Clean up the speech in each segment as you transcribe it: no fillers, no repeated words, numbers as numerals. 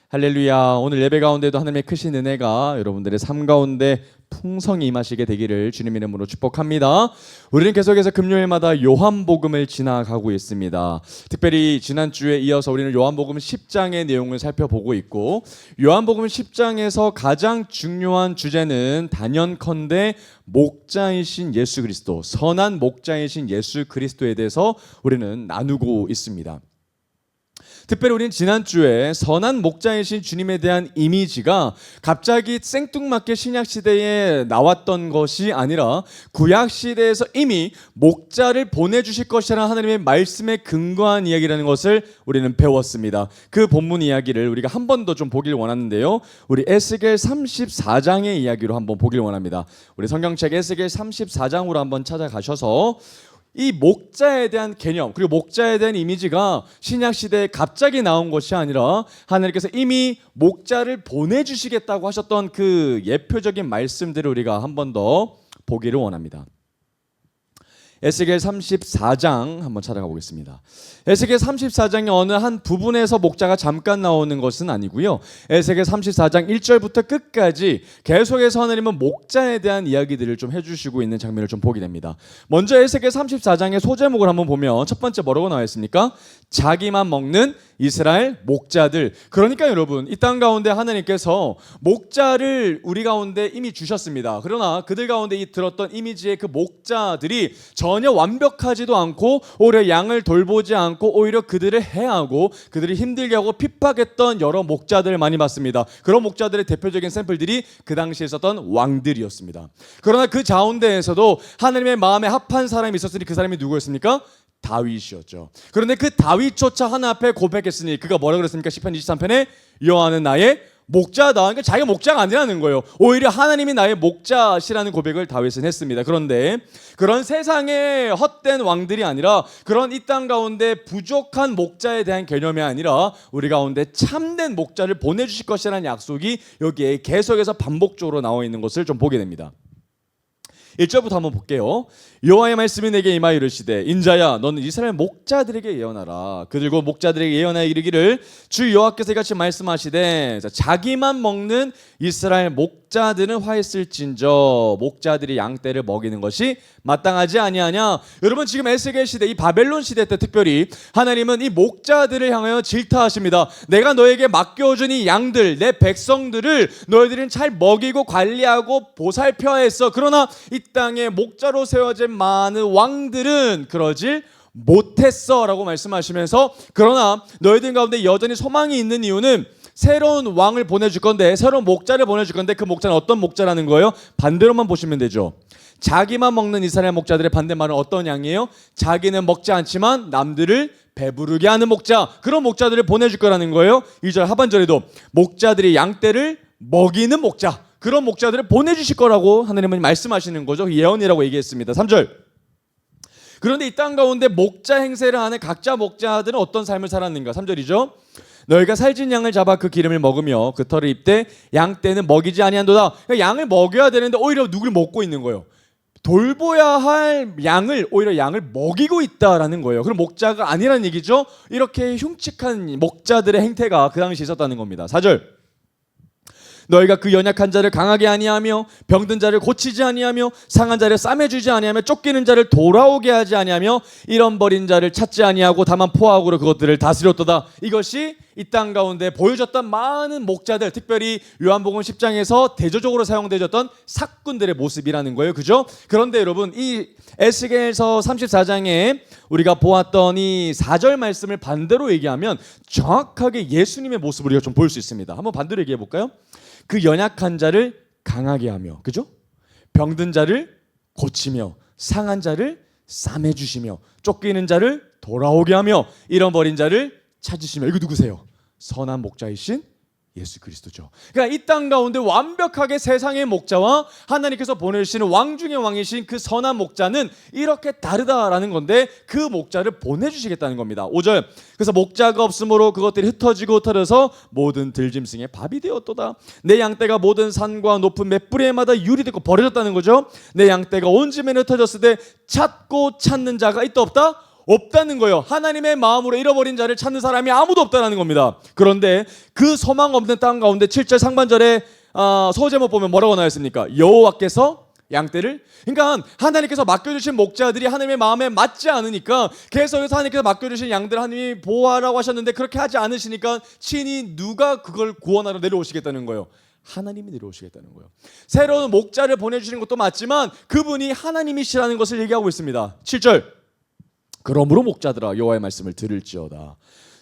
할렐루야. 오늘 예배 가운데도 하나님의 크신 은혜가 여러분들의 삶 가운데 풍성히 임하시게 되기를 주님 이름으로 축복합니다. 우리는 계속해서 금요일마다 요한복음을 지나가고 있습니다. 특별히 지난주에 이어서 우리는 요한복음 10장의 내용을 살펴보고 있고, 요한복음 10장에서 가장 중요한 주제는 단연컨대 목자이신 예수 그리스도, 선한 목자이신 예수 그리스도에 대해서 우리는 나누고 있습니다. 특별히 우리는 지난주에 선한 목자이신 주님에 대한 이미지가 갑자기 생뚱맞게 신약시대에 나왔던 것이 아니라 구약시대에서 이미 목자를 보내주실 것이라는 하나님의 말씀에 근거한 이야기라는 것을 우리는 배웠습니다. 그 본문 이야기를 우리가 한 번 더 좀 보길 원하는데요, 우리 에스겔 34장의 이야기로 한번 보길 원합니다. 우리 성경책 에스겔 34장으로 한번 찾아가셔서 이 목자에 대한 개념, 그리고 목자에 대한 이미지가 신약시대에 갑자기 나온 것이 아니라 하나님께서 이미 목자를 보내주시겠다고 하셨던 그 예표적인 말씀들을 우리가 한 번 더 보기를 원합니다. 에스겔 34장 한번 찾아가 보겠습니다. 에스겔 34장의 어느 한 부분에서 목자가 잠깐 나오는 것은 아니고요, 에스겔 34장 1절부터 끝까지 계속해서 하나님은 목자에 대한 이야기들을 좀 해주시고 있는 장면을 좀 보게 됩니다. 먼저 에스겔 34장의 소제목을 한번 보면 첫 번째 뭐라고 나와 있습니까? 자기만 먹는 이스라엘 목자들. 그러니까 여러분, 이 땅 가운데 하나님께서 목자를 우리 가운데 이미 주셨습니다. 그러나 그들 가운데 이 들었던 이미지의 그 목자들이 전혀 완벽하지도 않고 오히려 양을 돌보지 않고 오히려 그들을 해하고 그들이 힘들게 하고 핍박했던 여러 목자들을 많이 봤습니다. 그런 목자들의 대표적인 샘플들이 그 당시에 있었던 왕들이었습니다. 그러나 그 가운데에서도 하나님의 마음에 합한 사람이 있었으니 그 사람이 누구였습니까? 다윗이었죠. 그런데 그 다윗조차 하나 앞에 고백했으니 그가 뭐라 그랬습니까? 시편 23편에 여호와는 나의 목자다. 그러니까 자기가 목자가 아니라는 거예요. 오히려 하나님이 나의 목자시라는 고백을 다윗은 했습니다. 그런데 그런 세상의 헛된 왕들이 아니라, 그런 이 땅 가운데 부족한 목자에 대한 개념이 아니라 우리 가운데 참된 목자를 보내주실 것이라는 약속이 여기에 계속해서 반복적으로 나와 있는 것을 좀 보게 됩니다. 1절부터 한번 볼게요. 여호와의 말씀이 내게 임하여 이르시되, 인자야 너는 이스라엘 목자들에게 예언하라. 그들과 목자들에게 예언하여 이르기를, 주 여호와께서 이같이 말씀하시되, 자기만 먹는 이스라엘 목자들은 화했을진저 목자들이 양떼를 먹이는 것이 마땅하지 아니하냐. 여러분, 지금 에스겔 시대, 이 바벨론 시대 때 특별히 하나님은 이 목자들을 향하여 질타하십니다. 내가 너에게 맡겨준 이 양들, 내 백성들을 너희들은 잘 먹이고 관리하고 보살펴야 했어. 그러나 이 땅에 목자로 세워진 많은 왕들은 그러질 못했어 라고 말씀하시면서, 그러나 너희들 가운데 여전히 소망이 있는 이유는 새로운 왕을 보내줄 건데, 새로운 목자를 보내줄 건데, 그 목자는 어떤 목자라는 거예요? 반대로만 보시면 되죠. 자기만 먹는 이스라엘 목자들의 반대말은 어떤 양이에요? 자기는 먹지 않지만 남들을 배부르게 하는 목자, 그런 목자들을 보내줄 거라는 거예요. 2절 하반절에도 목자들이 양떼를 먹이는 목자, 그런 목자들을 보내주실 거라고 하나님은 말씀하시는 거죠. 예언이라고 얘기했습니다. 3절. 그런데 이 땅 가운데 목자 행세를 하는 각자 목자들은 어떤 삶을 살았는가? 3절이죠. 너희가 살진 양을 잡아 그 기름을 먹으며 그 털을 입되 양떼는 먹이지 아니한도다. 그러니까 양을 먹여야 되는데 오히려 누굴 먹고 있는 거예요? 돌보야 할 양을, 오히려 양을 먹이고 있다라는 거예요. 그럼 목자가 아니라는 얘기죠. 이렇게 흉측한 목자들의 행태가 그 당시 있었다는 겁니다. 4절. 너희가 그 연약한 자를 강하게 아니하며 병든 자를 고치지 아니하며 상한 자를 싸매주지 아니하며 쫓기는 자를 돌아오게 하지 아니하며 잃어버린 자를 찾지 아니하고 다만 포악으로 그것들을 다스렸도다. 이것이 이 땅 가운데 보여졌던 많은 목자들, 특별히 요한복음 10장에서 대조적으로 사용되었던 사꾼들의 모습이라는 거예요. 그죠? 그런데 여러분, 이 에스겔서 34장에 우리가 보았던 이 4절 말씀을 반대로 얘기하면 정확하게 예수님의 모습을 우리가 좀 볼 수 있습니다. 한번 반대로 얘기해 볼까요? 그 연약한 자를 강하게 하며, 그죠? 병든 자를 고치며 상한 자를 싸매주시며 쫓기는 자를 돌아오게 하며 잃어버린 자를 찾으시며. 이거 누구세요? 선한 목자이신 예수 그리스도죠. 그러니까 이 땅 가운데 완벽하게 세상의 목자와 하나님께서 보내주시는 왕 중의 왕이신 그 선한 목자는 이렇게 다르다라는 건데, 그 목자를 보내주시겠다는 겁니다. 5절. 그래서 목자가 없으므로 그것들이 흩어지고 흩어져서 모든 들짐승의 밥이 되었도다. 내 양떼가 모든 산과 높은 맷뿌리에마다 유리되고 버려졌다는 거죠. 내 양떼가 온 집에 흩어졌을 때 찾고 찾는 자가 있다 없다? 없다는 거예요. 하나님의 마음으로 잃어버린 자를 찾는 사람이 아무도 없다는 겁니다. 그런데 그 소망 없는 땅 가운데 7절 상반절에 소제목 보면 뭐라고 나와 있습니까? 여호와께서 양떼를, 그러니까 하나님께서 맡겨주신 목자들이 하나님의 마음에 맞지 않으니까 계속해서 하나님께서 맡겨주신 양들 하나님이 보호하라고 하셨는데 그렇게 하지 않으시니까 친히 누가 그걸 구원하러 내려오시겠다는 거예요? 하나님이 내려오시겠다는 거예요. 새로운 목자를 보내주시는 것도 맞지만 그분이 하나님이시라는 것을 얘기하고 있습니다. 7절, 그러므로 목자들아 여호와의 말씀을 들을지어다.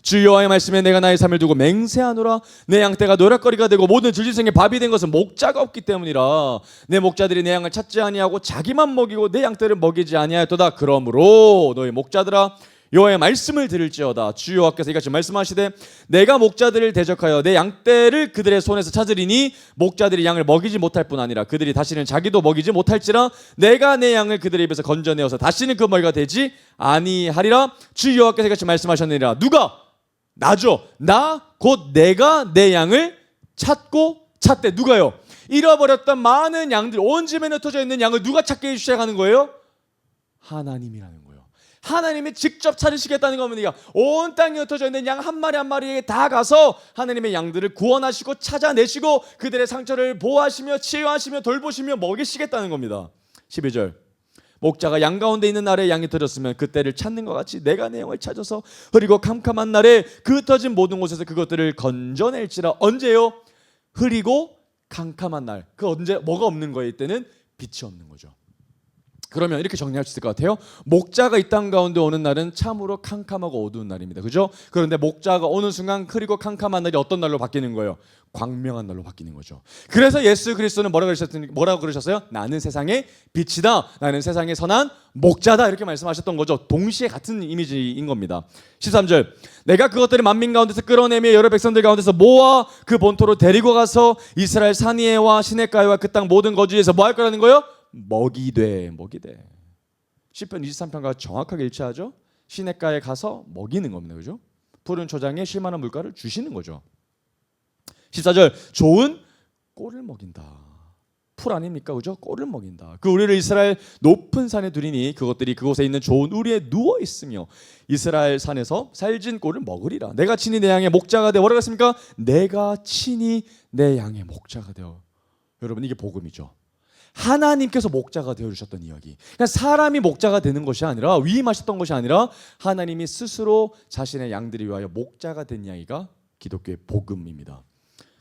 주 여호와의 말씀에 내가 나의 삶을 두고 맹세하노라. 내 양떼가 노략거리가 되고 모든 들짐승의 밥이 된 것은 목자가 없기 때문이라. 내 목자들이 내 양을 찾지 아니하고 자기만 먹이고 내 양떼를 먹이지 아니하였도다. 그러므로 너희 목자들아 여호와의 말씀을 들을지어다. 주 여호와께서 이같이 말씀하시되 내가 목자들을 대적하여 내 양떼를 그들의 손에서 찾으리니 목자들이 양을 먹이지 못할 뿐 아니라 그들이 다시는 자기도 먹이지 못할지라. 내가 내 양을 그들의 입에서 건져내어서 다시는 그 먹이가 되지 아니하리라. 주 여호와께서 이같이 말씀하셨느니라. 누가? 나죠. 나 곧 내가 내 양을 찾고 찾되. 누가요? 잃어버렸던 많은 양들, 온 집에 흩어져 있는 양을 누가 찾기 시작하는 거예요? 하나님이라는 거예요. 하나님이 직접 찾으시겠다는 겁니다. 온 땅에 흩어져 있는 양 한 마리 한 마리에 다 가서 하나님의 양들을 구원하시고 찾아내시고 그들의 상처를 보호하시며 치유하시며 돌보시며 먹이시겠다는 겁니다. 12절, 목자가 양 가운데 있는 날에 양이 들었으면 그때를 찾는 것 같이 내가 내 양을 찾아서 흐리고 캄캄한 날에 그 흩어진 모든 곳에서 그것들을 건져낼지라. 언제요? 흐리고 캄캄한 날. 그 언제? 뭐가 없는 거예요? 이때는 빛이 없는 거죠. 그러면 이렇게 정리할 수 있을 것 같아요. 목자가 이 땅 가운데 오는 날은 참으로 캄캄하고 어두운 날입니다. 그죠? 그런데 목자가 오는 순간 흐리고 캄캄한 날이 어떤 날로 바뀌는 거예요? 광명한 날로 바뀌는 거죠. 그래서 예수 그리스도는 뭐라고 그러셨어요? 나는 세상의 빛이다. 나는 세상의 선한 목자다. 이렇게 말씀하셨던 거죠. 동시에 같은 이미지인 겁니다. 13절, 내가 그것들을 만민 가운데서 끌어내며 여러 백성들 가운데서 모아 그 본토로 데리고 가서 이스라엘 산위에와 시냇가에와 그 땅 모든 거주에서 뭐 할 거라는 거예요? 먹이되. 시편 23편과 정확하게 일치하죠. 시냇가에 가서 먹이는 겁니다. 그죠? 푸른 초장에 쉴만한 물가를 주시는 거죠. 14절, 좋은 꼴을 먹인다. 풀 아닙니까? 그죠? 꼴을 먹인다. 그 우리를 이스라엘 높은 산에 두리니 그것들이 그곳에 있는 좋은 우리에 누워 있으며 이스라엘 산에서 살진 꼴을 먹으리라. 내가 친히 내 양의 목자가 되어. 뭐라고 했습니까? 내가 친히 내 양의 목자가 되어. 여러분, 이게 복음이죠. 하나님께서 목자가 되어주셨던 이야기. 그러니까 사람이 목자가 되는 것이 아니라, 위임하셨던 것이 아니라 하나님이 스스로 자신의 양들을 위하여 목자가 된 이야기가 기독교의 복음입니다.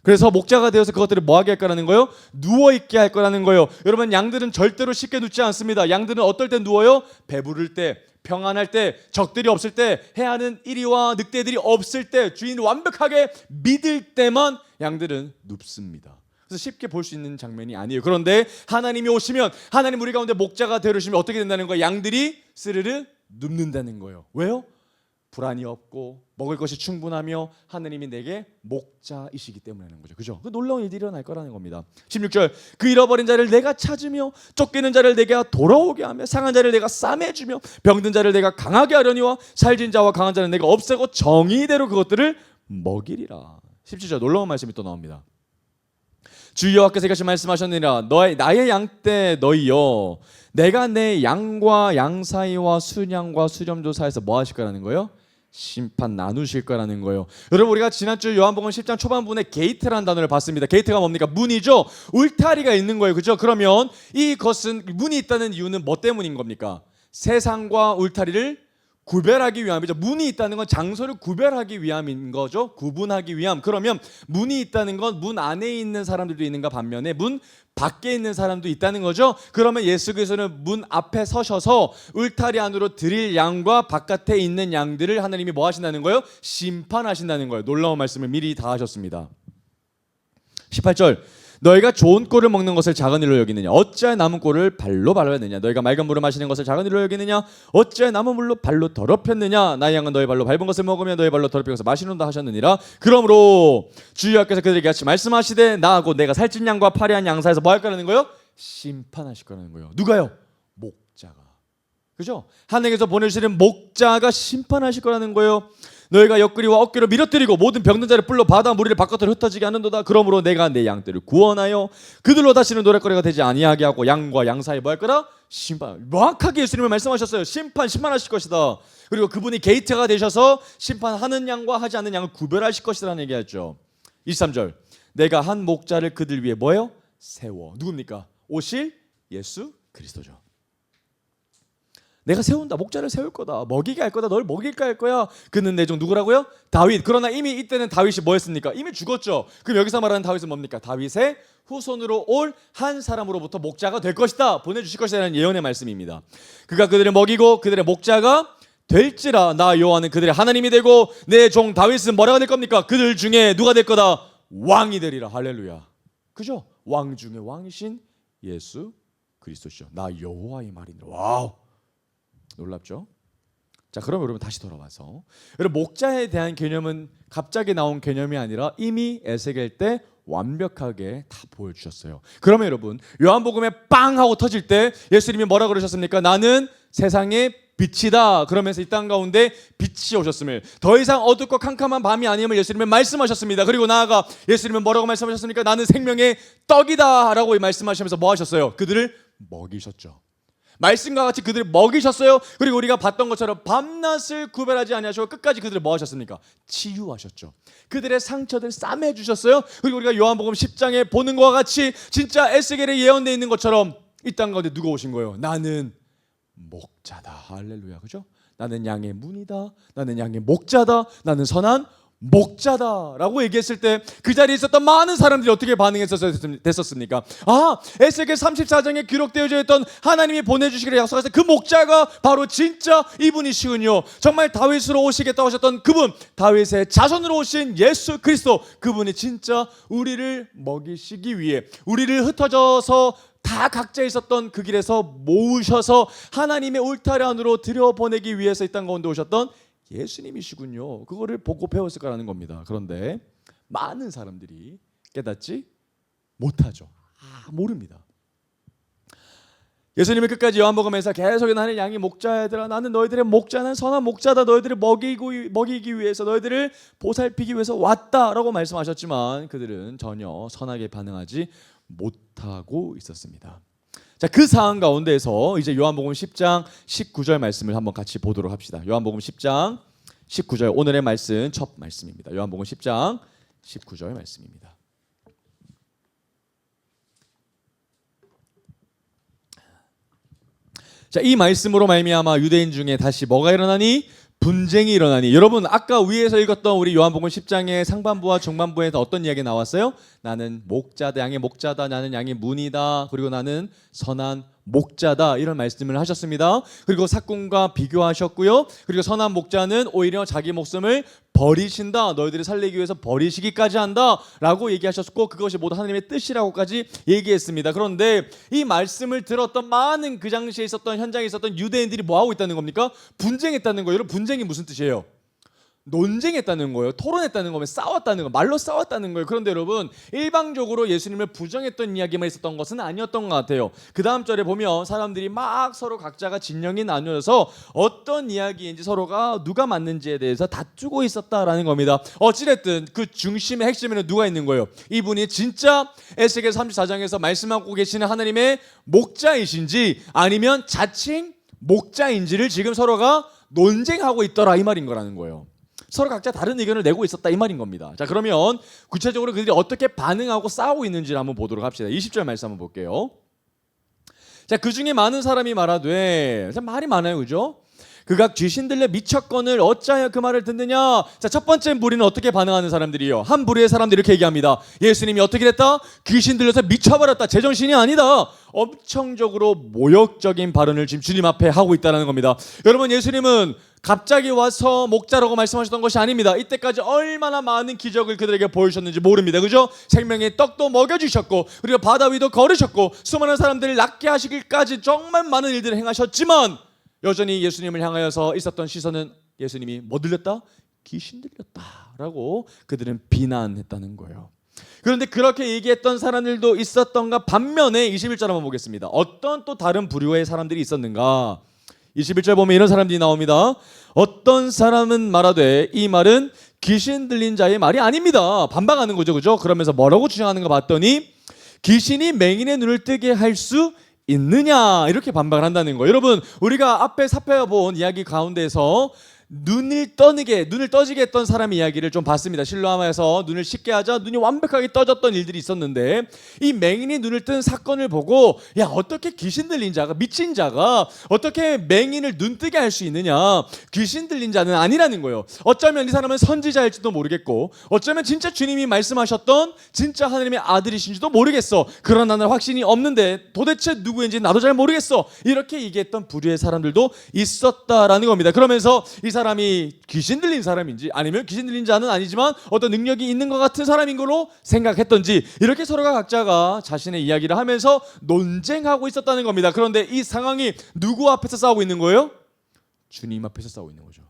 그래서 목자가 되어서 그것들을 뭐하게 할 거라는 거예요? 누워있게 할 거라는 거예요. 여러분, 양들은 절대로 쉽게 눕지 않습니다. 양들은 어떨 때 누워요? 배부를 때, 평안할 때, 적들이 없을 때, 해하는 이리와 늑대들이 없을 때, 주인을 완벽하게 믿을 때만 양들은 눕습니다. 그래서 쉽게 볼 수 있는 장면이 아니에요. 그런데 하나님이 오시면, 하나님 우리 가운데 목자가 되어주시면 어떻게 된다는 거예요? 양들이 스르르 눕는다는 거예요. 왜요? 불안이 없고 먹을 것이 충분하며 하나님이 내게 목자이시기 때문이라는 거죠. 그죠? 그 놀라운 일이 일어날 거라는 겁니다. 16절, 그 잃어버린 자를 내가 찾으며 쫓기는 자를 내가 돌아오게 하며 상한 자를 내가 싸매주며 병든 자를 내가 강하게 하려니와 살진 자와 강한 자는 내가 없애고 정의대로 그것들을 먹이리라. 17절, 놀라운 말씀이 또 나옵니다. 주 여호와께서 이같이 말씀하셨느니라. 나의 양떼 너희여, 내가 내 양과 양 사이와 순양과 수렴조 사이에서 뭐 하실 거라는 거예요? 심판 나누실 거라는 거예요. 여러분, 우리가 지난주 요한복음 10장 초반부분에 게이트라는 단어를 봤습니다. 게이트가 뭡니까? 문이죠. 울타리가 있는 거예요. 그죠? 그러면 이것은, 문이 있다는 이유는 뭐 때문인 겁니까? 세상과 울타리를 구별하기 위함이죠. 문이 있다는 건 장소를 구별하기 위함인 거죠. 구분하기 위함. 그러면 문이 있다는 건 문 안에 있는 사람들도 있는가 반면에 문 밖에 있는 사람도 있다는 거죠. 그러면 예수께서는 문 앞에 서셔서 울타리 안으로 들일 양과 바깥에 있는 양들을 하나님이 뭐 하신다는 거예요? 심판하신다는 거예요. 놀라운 말씀을 미리 다 하셨습니다. 18절, 너희가 좋은 꼴을 먹는 것을 작은 일로 여기느냐? 어찌하여 남은 꼴을 발로 밟았느냐? 너희가 맑은 물을 마시는 것을 작은 일로 여기느냐? 어찌하여 남은 물로 발로 더럽혔느냐? 나의 양은 너희 발로 밟은 것을 먹으며 너희 발로 더럽힌 것을 마시는다 하셨느니라. 그러므로 주 여호와께서 그들에게 같이 말씀하시되 나하고 내가 살찐 양과 파리한 양 사이에서 뭐 할 거라는 거예요? 심판하실 거라는 거예요. 누가요? 목자가. 그죠? 하나님께서 보내주시는 목자가 심판하실 거라는 거예요. 너희가 옆구리와 어깨로 밀어뜨리고 모든 병든 자를 불러 바다 무리를 바깥으로 흩어지게 하는도다. 그러므로 내가 내 양떼를 구원하여 그들로 다시는 노랫거리가 되지 아니하게 하고 양과 양 사이에 뭐 할 거라? 심판. 명확하게 예수님은 말씀하셨어요. 심판하실 것이다. 그리고 그분이 게이트가 되셔서 심판하는 양과 하지 않는 양을 구별하실 것이라는 얘기하죠. 23절. 내가 한 목자를 그들 위해 뭐예요? 세워. 누굽니까? 오실 예수 그리스도죠. 내가 세운다. 목자를 세울 거다. 먹이게 할 거다. 널 먹일까 할 거야. 그는 내 종 누구라고요? 다윗. 그러나 이미 이때는 다윗이 뭐였습니까? 이미 죽었죠. 그럼 여기서 말하는 다윗은 뭡니까? 다윗의 후손으로 올 한 사람으로부터 목자가 될 것이다. 보내주실 것이라는 예언의 말씀입니다. 그가 그들을 먹이고 그들의 목자가 될지라. 나 여호와는 그들의 하나님이 되고 내 종 다윗은 뭐라가 될 겁니까? 그들 중에 누가 될 거다? 왕이 되리라. 할렐루야. 그죠? 왕 중에 왕이신 예수 그리스도시죠. 나 여호와의 말이니라. 와우. 놀랍죠? 자, 그럼 여러분 다시 돌아와서 여러분 목자에 대한 개념은 갑자기 나온 개념이 아니라 이미 에스겔 때 완벽하게 다 보여주셨어요. 그러면 여러분 요한복음에 빵 하고 터질 때 예수님이 뭐라 그러셨습니까? 나는 세상의 빛이다. 그러면서 이 땅 가운데 빛이 오셨음을, 더 이상 어둡고 캄캄한 밤이 아님을 예수님은 말씀하셨습니다. 그리고 나아가 예수님은 뭐라고 말씀하셨습니까? 나는 생명의 떡이다 라고 말씀하시면서 뭐 하셨어요? 그들을 먹이셨죠. 말씀과 같이 그들을 먹이셨어요. 그리고 우리가 봤던 것처럼 밤낮을 구별하지 아니하시고 끝까지 그들을 뭐 하셨습니까? 치유하셨죠. 그들의 상처들 싸매 주셨어요. 그리고 우리가 요한복음 10장에 보는 것과 같이 진짜 에스겔에 예언되어 있는 것처럼 이 땅 가운데 누가 오신 거예요? 나는 목자다. 할렐루야. 그죠? 나는 양의 문이다. 나는 양의 목자다. 나는 선한 목자다라고 얘기했을 때 그 자리에 있었던 많은 사람들이 어떻게 반응했었습니까? 아, 에스겔 34장에 기록되어 있던 하나님이 보내주시기를 약속하신 그 목자가 바로 진짜 이분이시군요. 정말 다윗으로 오시겠다고 하셨던 그분, 다윗의 자손으로 오신 예수 그리스도, 그분이 진짜 우리를 먹이시기 위해 우리를 흩어져서 다 각자 있었던 그 길에서 모으셔서 하나님의 울타리 안으로 들여보내기 위해서 이 땅 가운데 오셨던 예수님이시군요. 그거를 보고 배웠을 거라는 겁니다. 그런데 많은 사람들이 깨닫지 못하죠. 모릅니다. 예수님이 끝까지 요한복음에서 계속 나는 양이 목자들아, 나는 너희들의 목자는 선한 목자다, 너희들을 먹이기 위해서, 너희들을 보살피기 위해서 왔다라고 말씀하셨지만 그들은 전혀 선하게 반응하지 못하고 있었습니다. 자, 그 상황 가운데에서 이제 요한복음 10장 19절 말씀을 한번 같이 보도록 합시다. 요한복음 10장 19절, 오늘의 말씀 첫 말씀입니다. 요한복음 10장 19절 말씀입니다. 자, 이 말씀으로 말미암아 유대인 중에 다시 뭐가 일어나니? 분쟁이 일어나니. 여러분 아까 위에서 읽었던 우리 요한복음 10장의 상반부와 중반부에서 어떤 이야기 나왔어요? 나는 목자다, 양의 목자다, 나는 양의 문이다, 그리고 나는 선한 목자다, 이런 말씀을 하셨습니다. 그리고 삭군과 비교하셨고요. 그리고 선한 목자는 오히려 자기 목숨을 버리신다, 너희들이 살리기 위해서 버리시기까지 한다 라고 얘기하셨고, 그것이 모두 하나님의 뜻이라고까지 얘기했습니다. 그런데 이 말씀을 들었던 많은 그 당시에 있었던, 현장에 있었던 유대인들이 뭐하고 있다는 겁니까? 분쟁했다는 거예요. 여러분, 분쟁이 무슨 뜻이에요? 논쟁했다는 거예요. 토론했다는 거면 싸웠다는 거, 말로 싸웠다는 거예요. 그런데 여러분, 일방적으로 예수님을 부정했던 이야기만 있었던 것은 아니었던 것 같아요. 그 다음 절에 보면 사람들이 막 서로 각자가 진영이 나뉘어서 어떤 이야기인지, 서로가 누가 맞는지에 대해서 다투고 있었다라는 겁니다. 어찌됐든 그 중심의 핵심에는 누가 있는 거예요? 이분이 진짜 에스겔 34장에서 말씀하고 계시는 하나님의 목자이신지 아니면 자칭 목자인지를 지금 서로가 논쟁하고 있더라, 이 말인 거라는 거예요. 서로 각자 다른 의견을 내고 있었다, 이 말인 겁니다. 자, 그러면 구체적으로 그들이 어떻게 반응하고 싸우고 있는지를 한번 보도록 합시다. 20절 말씀 한번 볼게요. 자, 그 중에 많은 사람이 말하되, 참 말이 많아요, 그죠? 그가 귀신 들려 미쳤거늘 어찌하여 그 말을 듣느냐. 자, 첫 번째 무리는 어떻게 반응하는 사람들이요? 한 부류의 사람들이 이렇게 얘기합니다. 예수님이 어떻게 됐다? 귀신 들려서 미쳐버렸다, 제정신이 아니다. 엄청적으로 모욕적인 발언을 지금 주님 앞에 하고 있다는 겁니다. 여러분, 예수님은 갑자기 와서 목자라고 말씀하셨던 것이 아닙니다. 이때까지 얼마나 많은 기적을 그들에게 보여주셨는지 모릅니다. 그죠? 생명의 떡도 먹여주셨고, 그리고 바다 위도 걸으셨고, 수많은 사람들을 낫게 하시기까지 정말 많은 일들을 행하셨지만 여전히 예수님을 향하여서 있었던 시선은 예수님이 뭐 들렸다? 귀신 들렸다라고 그들은 비난했다는 거예요. 그런데 그렇게 얘기했던 사람들도 있었던가 반면에 21절 한번 보겠습니다. 어떤 또 다른 부류의 사람들이 있었는가? 21절 보면 이런 사람들이 나옵니다. 어떤 사람은 말하되 이 말은 귀신 들린 자의 말이 아닙니다. 반박하는 거죠, 그죠? 그러면서 뭐라고 주장하는가 봤더니 귀신이 맹인의 눈을 뜨게 할 수 있느냐 이렇게 반박을 한다는 거예요. 여러분, 우리가 앞에 살펴본 이야기 가운데서 눈을 떠지게 했던 사람의 이야기를 좀 봤습니다. 실로암에서 눈을 씻게 하자 눈이 완벽하게 떠졌던 일들이 있었는데, 이 맹인이 눈을 뜬 사건을 보고 야, 어떻게 귀신 들린 자가, 미친 자가 어떻게 맹인을 눈 뜨게 할 수 있느냐, 귀신 들린 자는 아니라는 거예요. 어쩌면 이 사람은 선지자일지도 모르겠고, 어쩌면 진짜 주님이 말씀하셨던 진짜 하나님의 아들이신지도 모르겠어. 그러나 나는 확신이 없는데 도대체 누구인지 나도 잘 모르겠어, 이렇게 얘기했던 부류의 사람들도 있었다라는 겁니다. 그러면서 이 사람이 귀신 들린 사람인지 아니면 귀신 들린 자는 아니지만 어떤 능력이 있는 것 같은 사람인 걸로 생각했던지, 이렇게 서로가 각자가 자신의 이야기를 하면서 논쟁하고 있었다는 겁니다. 그런데 이 상황이 누구 앞에서 싸우고 있는 거예요? 주님 앞에서 싸우고 있는 거죠.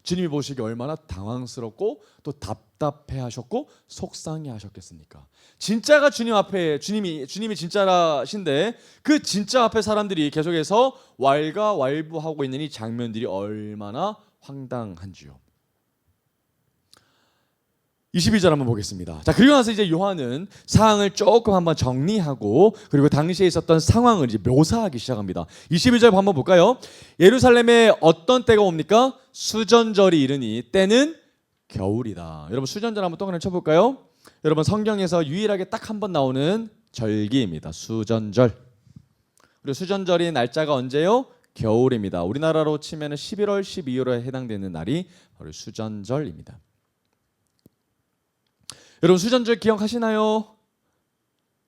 주님이 보시기에 얼마나 당황스럽고 또 답답해하셨고 속상해하셨겠습니까? 진짜가 주님 앞에, 주님이 진짜라신데 그 진짜 앞에 사람들이 계속해서 왈가왈부하고 있는 이 장면들이 얼마나 황당한지요. 22절 한번 보겠습니다. 자, 그리고 나서 이제 요한은 상황을 조금 한번 정리하고 그리고 당시에 있었던 상황을 이제 묘사하기 시작합니다. 22절 한번 볼까요? 예루살렘에 어떤 때가 옵니까? 수전절이 이르니 때는 겨울이다. 여러분, 수전절 한번 동그라미 쳐볼까요? 여러분, 성경에서 유일하게 딱 한 번 나오는 절기입니다. 수전절. 그리고 수전절의 날짜가 언제요? 겨울입니다. 우리나라로 치면 11월, 12월에 해당되는 날이 바로 수전절입니다. 여러분, 수전절 기억하시나요?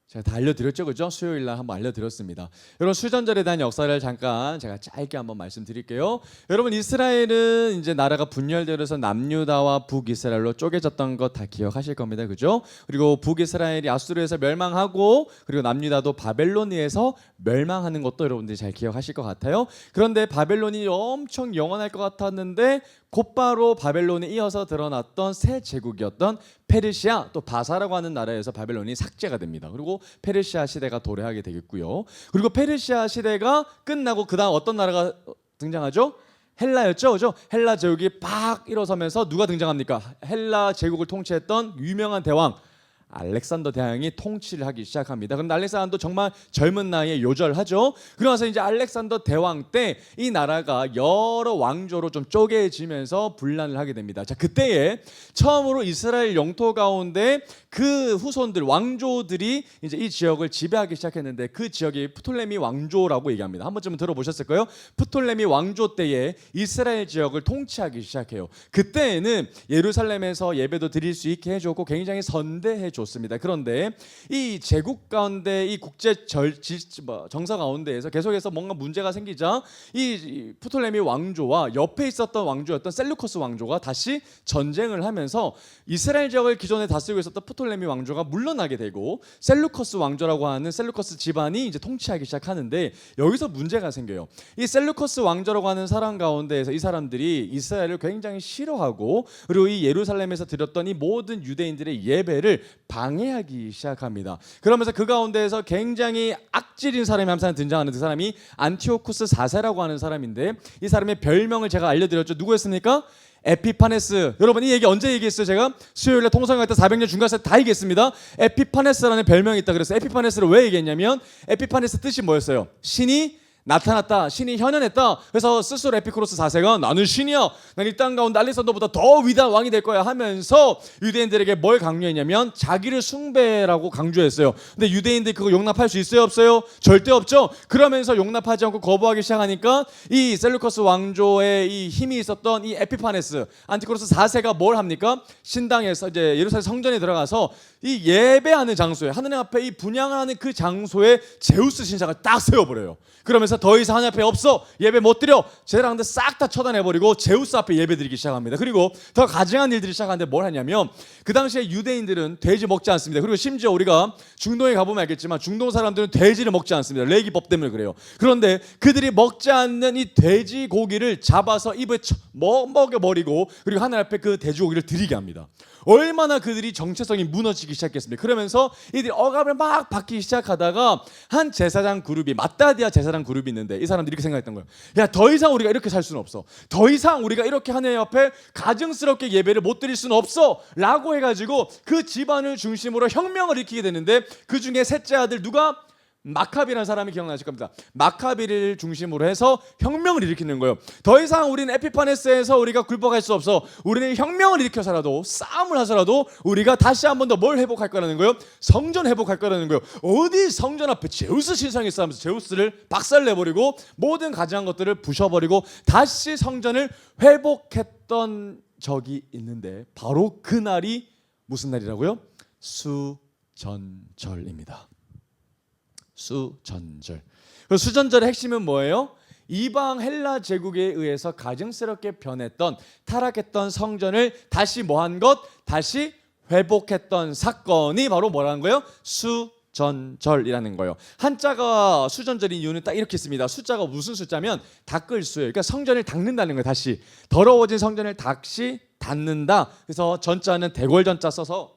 제가 다 알려드렸죠, 그죠? 수요일 날 한번 알려드렸습니다. 여러분, 수전절에 대한 역사를 잠깐 제가 짧게 한번 말씀드릴게요. 여러분, 이스라엘은 이제 나라가 분열되어서 남유다와 북이스라엘로 쪼개졌던 것 다 기억하실 겁니다, 그죠? 그리고 북이스라엘이 아수르에서 멸망하고 그리고 남유다도 바벨론에서 멸망하는 것도 여러분들이 잘 기억하실 것 같아요. 그런데 바벨론이 엄청 영원할 것 같았는데 곧바로 바벨론에 이어서 드러났던 새 제국이었던 페르시아, 또 바사라고 하는 나라에서 바벨론이 삭제가 됩니다. 그리고 페르시아 시대가 도래하게 되겠고요. 그리고 페르시아 시대가 끝나고 그 다음 어떤 나라가 등장하죠? 헬라였죠, 그죠? 헬라 제국이 팍 일어서면서 누가 등장합니까? 헬라 제국을 통치했던 유명한 대왕 알렉산더 대왕이 통치를 하기 시작합니다. 그런데 알렉산더 정말 젊은 나이에 요절하죠. 그러면서 이제 알렉산더 대왕 때 이 나라가 여러 왕조로 좀 쪼개지면서 분란을 하게 됩니다. 자, 그때에 처음으로 이스라엘 영토 가운데 그 후손들, 왕조들이 이제 이 지역을 지배하기 시작했는데 그 지역이 프톨레미 왕조라고 얘기합니다. 한 번쯤은 들어보셨을 거예요. 프톨레미 왕조 때에 이스라엘 지역을 통치하기 시작해요. 그때에는 예루살렘에서 예배도 드릴 수 있게 해줬고 굉장히 선대해 줬습니다. 그런데 이 제국 가운데 이 국제 정사 가운데에서 계속해서 뭔가 문제가 생기자 이 프톨레미 왕조와 옆에 있었던 왕조였던 셀루커스 왕조가 다시 전쟁을 하면서 이스라엘 지역을 기존에 다스리고 있었던 프톨레미 왕조가 물러나게 되고 셀루커스 왕조라고 하는 셀루커스 집안이 이제 통치하기 시작하는데 여기서 문제가 생겨요. 이 셀루커스 왕조라고 하는 사람 가운데에서 이 사람들이 이스라엘을 굉장히 싫어하고 그리고 이 예루살렘에서 드렸던 이 모든 유대인들의 예배를 방해하기 시작합니다. 그러면서 그 가운데에서 굉장히 악질인 사람이 항상 등장하는 그 사람이 안티오쿠스 4세라고 하는 사람인데 이 사람의 별명을 제가 알려드렸죠. 누구였습니까? 에피파네스. 여러분, 이 얘기 언제 얘기했어요? 제가 수요일에 통성할 때 400년 중간세 다 얘기했습니다. 에피파네스라는 별명이 있다 그래서 에피파네스를 왜 얘기했냐면 에피파네스 뜻이 뭐였어요? 신이 나타났다, 신이 현현했다. 그래서 스스로 에피쿠로스 4세가 나는 신이야, 난 이 땅 가운데 알렉산더보다 더 위대한 왕이 될 거야 하면서 유대인들에게 뭘 강요했냐면 자기를 숭배라고 강조했어요. 근데 유대인들이 그거 용납할 수 있어요, 없어요? 절대 없죠. 그러면서 용납하지 않고 거부하기 시작하니까 이 셀루커스 왕조의 이 힘이 있었던 이 에피파네스 안티쿠로스 4세가 뭘 합니까? 신당에서 이제 예루살렘 성전에 들어가서 이 예배하는 장소에, 하느님 앞에 이 분향을 하는 그 장소에 제우스 신상을 딱 세워버려요. 그러면서 더 이상 하나님 앞에 없어, 예배 못 드려, 제사장들 싹 다 처단해버리고 제우스 앞에 예배 드리기 시작합니다. 그리고 더 가증한 일들이 시작하는데 뭘 하냐면 그 당시에 유대인들은 돼지 먹지 않습니다. 그리고 심지어 우리가 중동에 가보면 알겠지만 중동 사람들은 돼지를 먹지 않습니다. 레위법 때문에 그래요. 그런데 그들이 먹지 않는 이 돼지 고기를 잡아서 입에 먹여버리고 그리고 하나님 앞에 그 돼지 고기를 드리게 합니다. 얼마나 그들이 정체성이 무너지기 시작했습니다. 그러면서 이들이 억압을 막 받기 시작하다가 한 제사장 그룹이 마따디아 제사장 그룹이 있는데 이 사람들이 이렇게 생각했던 거예요. 야, 더 이상 우리가 이렇게 살 수는 없어. 더 이상 우리가 이렇게 하나님 앞에 가증스럽게 예배를 못 드릴 수는 없어 라고 해가지고 그 집안을 중심으로 혁명을 일으키게 되는데 그 중에 셋째 아들 누가? 마카비라는 사람이 기억나실 겁니다. 마카비를 중심으로 해서 혁명을 일으키는 거예요. 더 이상 우리는 에피파네스에서 우리가 굴복할 수 없어. 우리는 혁명을 일으켜서라도 싸움을 하서라도 우리가 다시 한 번 더 뭘 회복할 거라는 거예요? 성전 회복할 거라는 거예요. 어디 성전 앞에 제우스 신상이 싸우면서 제우스를 박살내버리고 모든 가증한 것들을 부셔버리고 다시 성전을 회복했던 적이 있는데 바로 그 날이 무슨 날이라고요? 수전절입니다. 수전절. 수전절의 핵심은 뭐예요? 이방 헬라 제국에 의해서 가증스럽게 변했던 타락했던 성전을 다시 뭐한 것? 다시 회복했던 사건이 바로 뭐라는 거예요? 수전절이라는 거예요. 한자가 수전절인 이유는 딱 이렇게 있습니다. 숫자가 무슨 숫자면 닦을 수예요. 그러니까 성전을 닦는다는 거예요. 다시 더러워진 성전을 다시 닦는다. 그래서 전자는 대궐전자 써서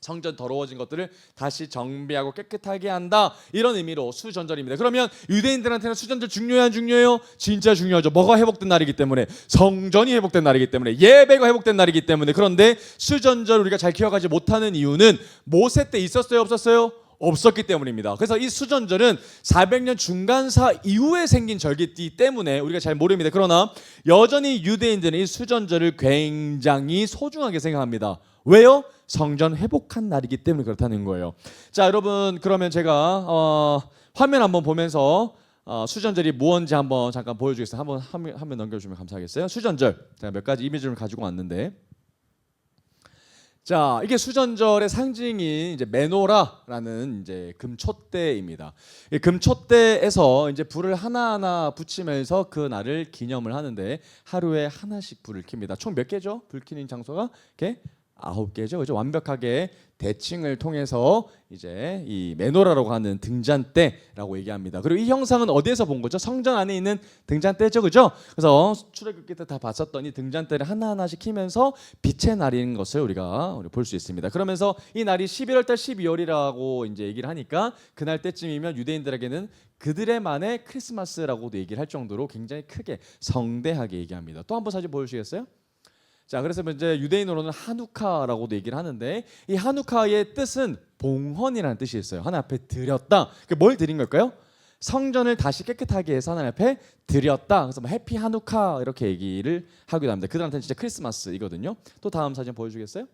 성전 더러워진 것들을 다시 정비하고 깨끗하게 한다. 이런 의미로 수전절입니다. 그러면 유대인들한테는 수전절 중요해요? 안 중요해요? 진짜 중요하죠. 뭐가 회복된 날이기 때문에, 성전이 회복된 날이기 때문에, 예배가 회복된 날이기 때문에. 그런데 수전절 우리가 잘 기억하지 못하는 이유는 모세 때 있었어요? 없었어요? 없었기 때문입니다. 그래서 이 수전절은 400년 중간사 이후에 생긴 절기이기 때문에 우리가 잘 모릅니다. 그러나 여전히 유대인들은 이 수전절을 굉장히 소중하게 생각합니다. 왜요? 성전 회복한 날이기 때문에 그렇다는 거예요. 자, 여러분, 그러면 제가 화면 한번 보면서 수전절이 무엇인지 한번 잠깐 보여주겠습니다. 한번 화면 넘겨주면 감사하겠어요. 수전절, 제가 몇 가지 이미지를 가지고 왔는데, 자, 이게 수전절의 상징인 이제 메노라라는 이제 금촛대입니다. 이 금촛대에서 이제 불을 하나하나 붙이면서 그 날을 기념을 하는데 하루에 하나씩 불을 켭니다. 총 몇 개죠? 불 켜는 장소가 이렇게 9개죠. 그죠? 완벽하게 대칭을 통해서 이제 이 메노라라고 하는 등잔대라고 얘기합니다. 그리고 이 형상은 어디에서 본 거죠? 성전 안에 있는 등잔대죠. 그죠? 그래서 출애굽기 때 다 봤었더니 등잔대를 하나하나씩 키면서 빛의 날인 것을 우리가 볼 수 있습니다. 그러면서 이 날이 11월 달 12월이라고 이제 얘기를 하니까 그날 때쯤이면 유대인들에게는 그들의만의 크리스마스라고도 얘기를 할 정도로 굉장히 크게 성대하게 얘기합니다. 또 한 번 사진 보여주시겠어요? 자, 그래서 이제 유대인으로는 하누카라고도 얘기를 하는데 이 하누카의 뜻은 봉헌이라는 뜻이 있어요. 하나님 앞에 드렸다. 뭘 드린 걸까요? 성전을 다시 깨끗하게 해서 하나님 앞에 드렸다. 그래서 뭐 해피 하누카 이렇게 얘기를 하기도 합니다. 그들한테는 진짜 크리스마스이거든요. 또 다음 사진 보여주겠어요?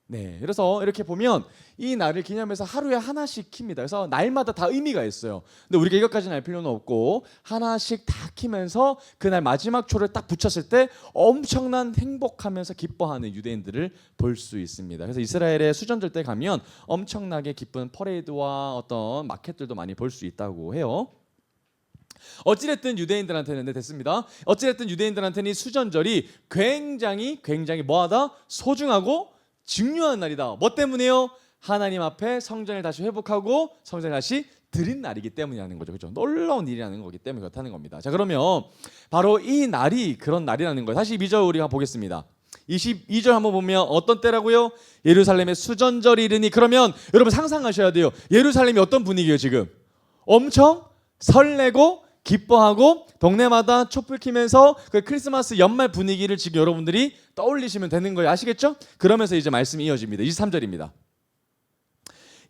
네, 그래서 이렇게 보면 이 날을 기념해서 하루에 하나씩 킵니다. 그래서 날마다 다 의미가 있어요. 근데 우리가 이것까지는 알 필요는 없고 하나씩 다 키면서 그날 마지막 초를 딱 붙였을 때 엄청난 행복하면서 기뻐하는 유대인들을 볼 수 있습니다. 그래서 이스라엘의 수전절 때 가면 엄청나게 기쁜 퍼레이드와 어떤 마켓들도 많이 볼 수 있다고 해요. 어찌됐든 유대인들한테는 됐습니다. 어찌됐든 유대인들한테는 이 수전절이 굉장히 뭐하다? 소중하고 중요한 날이다. 뭐 때문에요? 하나님 앞에 성전을 다시 회복하고 성전을 다시 드린 날이기 때문이라는 거죠. 그렇죠? 놀라운 일이라는 거기 때문에 그렇다는 겁니다. 자, 그러면 바로 이 날이 그런 날이라는 거예요. 42절 우리가 보겠습니다. 22절 한번 보면 어떤 때라고요? 예루살렘의 수전절이 이르니. 그러면 여러분 상상하셔야 돼요. 예루살렘이 어떤 분위기예요 지금? 엄청 설레고 기뻐하고 동네마다 촛불 켜면서 그 크리스마스 연말 분위기를 지금 여러분들이 떠올리시면 되는 거예요. 아시겠죠? 그러면서 이제 말씀이 이어집니다. 23절입니다.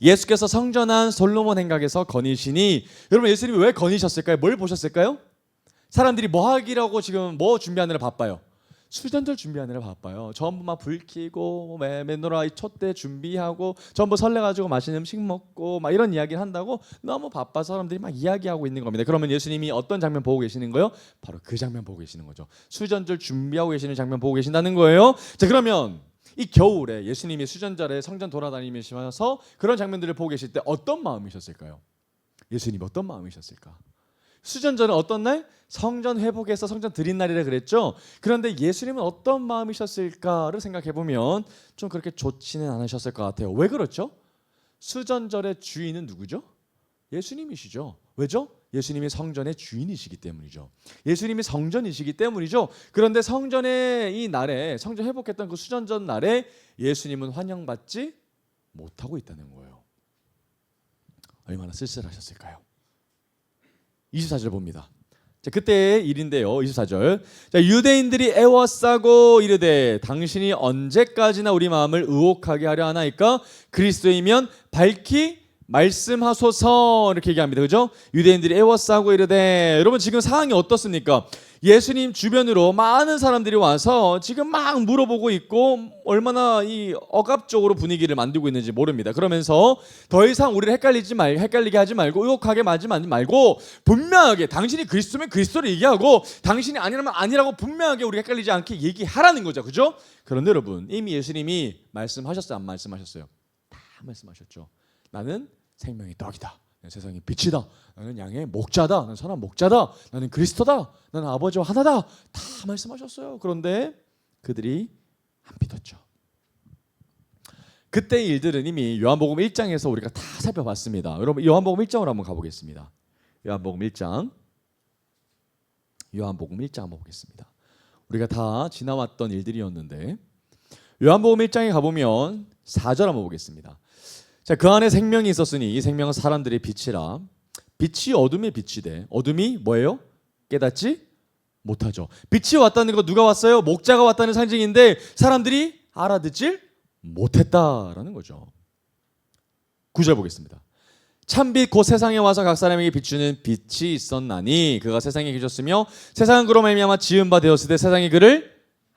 예수께서 성전한 솔로몬 행각에서 거니시니. 여러분, 예수님이 왜 거니셨을까요? 뭘 보셨을까요? 사람들이 뭐 하기라고 지금 뭐 준비하느라 바빠요? 수전절 준비하느라 바빠요. 전부 막 불 켜고 메노라 촛대 준비하고 전부 설레가지고 맛있는 음식 먹고 막 이런 이야기를 한다고 너무 바빠서 사람들이 막 이야기하고 있는 겁니다. 그러면 예수님이 어떤 장면 보고 계시는 거예요? 바로 그 장면 보고 계시는 거죠. 수전절 준비하고 계시는 장면 보고 계신다는 거예요. 자, 그러면 이 겨울에 예수님이 수전절에 성전 돌아다니면서 그런 장면들을 보고 계실 때 어떤 마음이셨을까요? 예수님이 어떤 마음이셨을까? 수전절은 어떤 날? 성전 회복해서 성전 드린 날이라 그랬죠. 그런데 예수님은 어떤 마음이셨을까를 생각해 보면 좀 그렇게 좋지는 않으셨을 것 같아요. 왜 그렇죠? 수전절의 주인은 누구죠? 예수님이시죠. 왜죠? 예수님이 성전의 주인이시기 때문이죠. 예수님이 성전이시기 때문이죠. 그런데 성전의 이 날에, 성전 회복했던 그 수전전 날에 예수님은 환영받지 못하고 있다는 거예요. 얼마나 쓸쓸하셨을까요? 24절 봅니다. 자, 그때의 일인데요. 24절. 자, 유대인들이 애워싸고 이르되 당신이 언제까지나 우리 마음을 의혹하게 하려 하나이까? 그리스도이면 밝히 말씀하소서. 이렇게 얘기합니다. 그죠? 유대인들이 애워싸고 이르되, 여러분 지금 상황이 어떻습니까? 예수님 주변으로 많은 사람들이 와서 지금 막 물어보고 있고 얼마나 이 억압적으로 분위기를 만들고 있는지 모릅니다. 그러면서 더 이상 우리를 헷갈리게 하지 말고 의혹하게 하지 말고 분명하게 당신이 그리스도면 그리스도를 얘기하고 당신이 아니라면 아니라고 분명하게 우리 헷갈리지 않게 얘기하라는 거죠. 그죠? 그런데 여러분 이미 예수님이 말씀하셨어요? 안 말씀하셨어요? 다 말씀하셨죠. 나는 생명의 떡이다. 세상의 빛이다. 나는 양의 목자다. 나는 선한 목자다. 나는 그리스도다. 나는 아버지와 하나다. 다 말씀하셨어요. 그런데 그들이 안 믿었죠. 그때 일들은 이미 요한복음 1장에서 우리가 다 살펴봤습니다. 여러분 요한복음 1장으로 한번 가보겠습니다. 요한복음 1장 한번 보겠습니다. 우리가 다 지나왔던 일들이었는데 요한복음 1장에 가보면 4절 한번 보겠습니다. 자, 그 안에 생명이 있었으니 이 생명은 사람들의 빛이라. 빛이 어둠의 빛이되 어둠이 뭐예요? 깨닫지 못하죠. 빛이 왔다는 거 누가 왔어요? 목자가 왔다는 상징인데 사람들이 알아듣질 못했다라는 거죠. 9절 보겠습니다. 참빛 곧 세상에 와서 각 사람에게 비추는 빛이 있었나니 그가 세상에 계셨으며 세상은 그로 말미암아 지은 바 되었으되 세상이 그를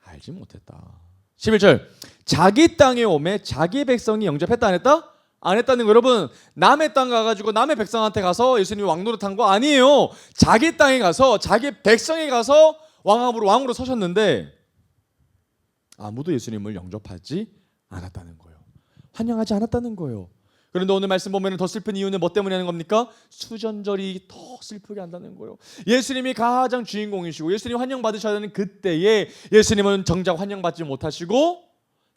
알지 못했다. 11절 자기 땅에 오매 자기 백성이 영접했다 안 했다? 안 했다는 거. 여러분 남의 땅 가가지고 남의 백성한테 가서 예수님이 왕노릇한 거 아니에요. 자기 땅에 가서 자기 백성에 가서 왕으로 서셨는데 아무도 예수님을 영접하지 않았다는 거예요. 환영하지 않았다는 거예요. 그런데 오늘 말씀 보면 더 슬픈 이유는 뭐 때문에 하는 겁니까? 수전절이 더 슬프게 한다는 거예요. 예수님이 가장 주인공이시고 예수님 환영받으셔야 하는 그때에 예수님은 정작 환영받지 못하시고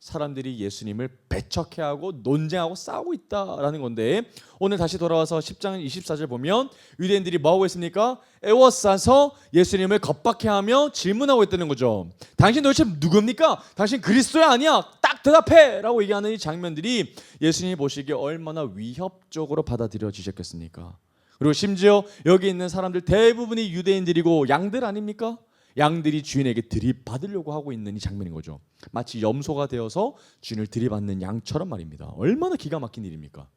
사람들이 예수님을 배척해하고 논쟁하고 싸우고 있다라는 건데 오늘 다시 돌아와서 10장 24절 보면 유대인들이 뭐하고 있습니까? 애워싸서 예수님을 겁박해하며 질문하고 있다는 거죠. 당신 도대체 누굽니까? 당신 그리스도야 아니야? 딱 대답해! 라고 얘기하는 이 장면들이 예수님이 보시기에 얼마나 위협적으로 받아들여지셨겠습니까? 그리고 심지어 여기 있는 사람들 대부분이 유대인들이고 양들 아닙니까? 양들이 주인에게 들이받으려고 하고 있는 이 장면인 거죠. 마치 염소가 되어서 주인을 들이받는 양처럼 말입니다. 얼마나 기가 막힌 일입니까?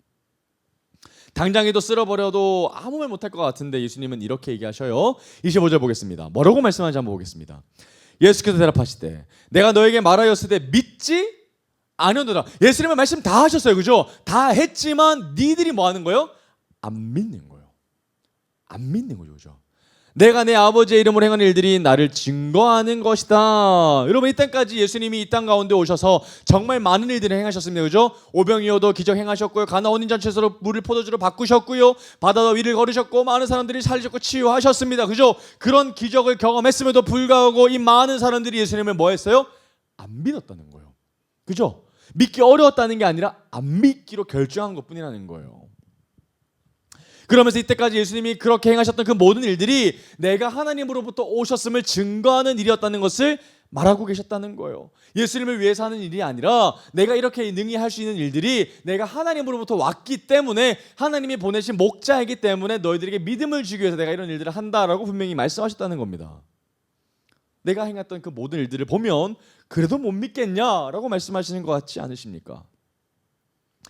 당장에도 쓸어버려도 아무 말 못할 것 같은데 예수님은 이렇게 얘기하셔요. 25절 보겠습니다. 뭐라고 말씀하는지 한번 보겠습니다. 예수께서 대답하시되 내가 너에게 말하였으되 믿지 아니하노라. 예수님은 말씀 다 하셨어요. 그죠? 다 했지만 니들이 뭐 하는 거예요? 안 믿는 거예요. 안 믿는 거죠. 그죠? 내가 내 아버지의 이름으로 행한 일들이 나를 증거하는 것이다. 여러분 이때까지 예수님이 이 땅 가운데 오셔서 정말 많은 일들을 행하셨습니다. 그죠? 오병이어도 기적 행하셨고요. 가나 혼인잔치에서 물을 포도주로 바꾸셨고요. 바다 위를 걸으셨고 많은 사람들이 살리셨고 치유하셨습니다. 그죠? 그런 기적을 경험했음에도 불구하고 이 많은 사람들이 예수님을 뭐 했어요? 안 믿었다는 거예요. 그죠? 믿기 어려웠다는 게 아니라 안 믿기로 결정한 것뿐이라는 거예요. 그러면서 이때까지 예수님이 그렇게 행하셨던 그 모든 일들이 내가 하나님으로부터 오셨음을 증거하는 일이었다는 것을 말하고 계셨다는 거예요. 예수님을 위해서 하는 일이 아니라 내가 이렇게 능히 할 수 있는 일들이 내가 하나님으로부터 왔기 때문에 하나님이 보내신 목자이기 때문에 너희들에게 믿음을 주기 위해서 내가 이런 일들을 한다라고 분명히 말씀하셨다는 겁니다. 내가 행했던 그 모든 일들을 보면 그래도 못 믿겠냐라고 말씀하시는 것 같지 않으십니까?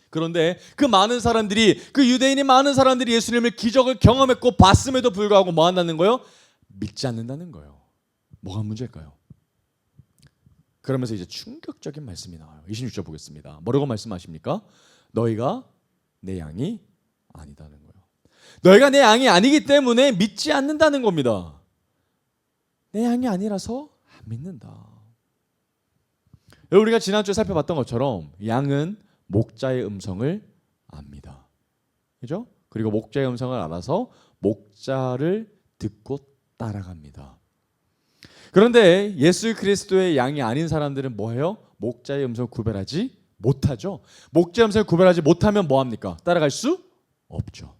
그런데 그 많은 사람들이 그 유대인의 많은 사람들이 예수님을 기적을 경험했고 봤음에도 불구하고 뭐 한다는 거예요? 믿지 않는다는 거예요. 뭐가 문제일까요? 그러면서 이제 충격적인 말씀이 나와요. 26절 보겠습니다. 뭐라고 말씀하십니까? 너희가 내 양이 아니다는 거예요. 너희가 내 양이 아니기 때문에 믿지 않는다는 겁니다. 내 양이 아니라서 안 믿는다. 우리가 지난주에 살펴봤던 것처럼 양은 목자의 음성을 압니다. 그죠? 그리고 목자의 음성을 알아서 목자를 듣고 따라갑니다. 그런데 예수 그리스도의 양이 아닌 사람들은 뭐해요? 목자의 음성을 구별하지 못하죠. 목자의 음성을 구별하지 못하면 뭐합니까? 따라갈 수 없죠.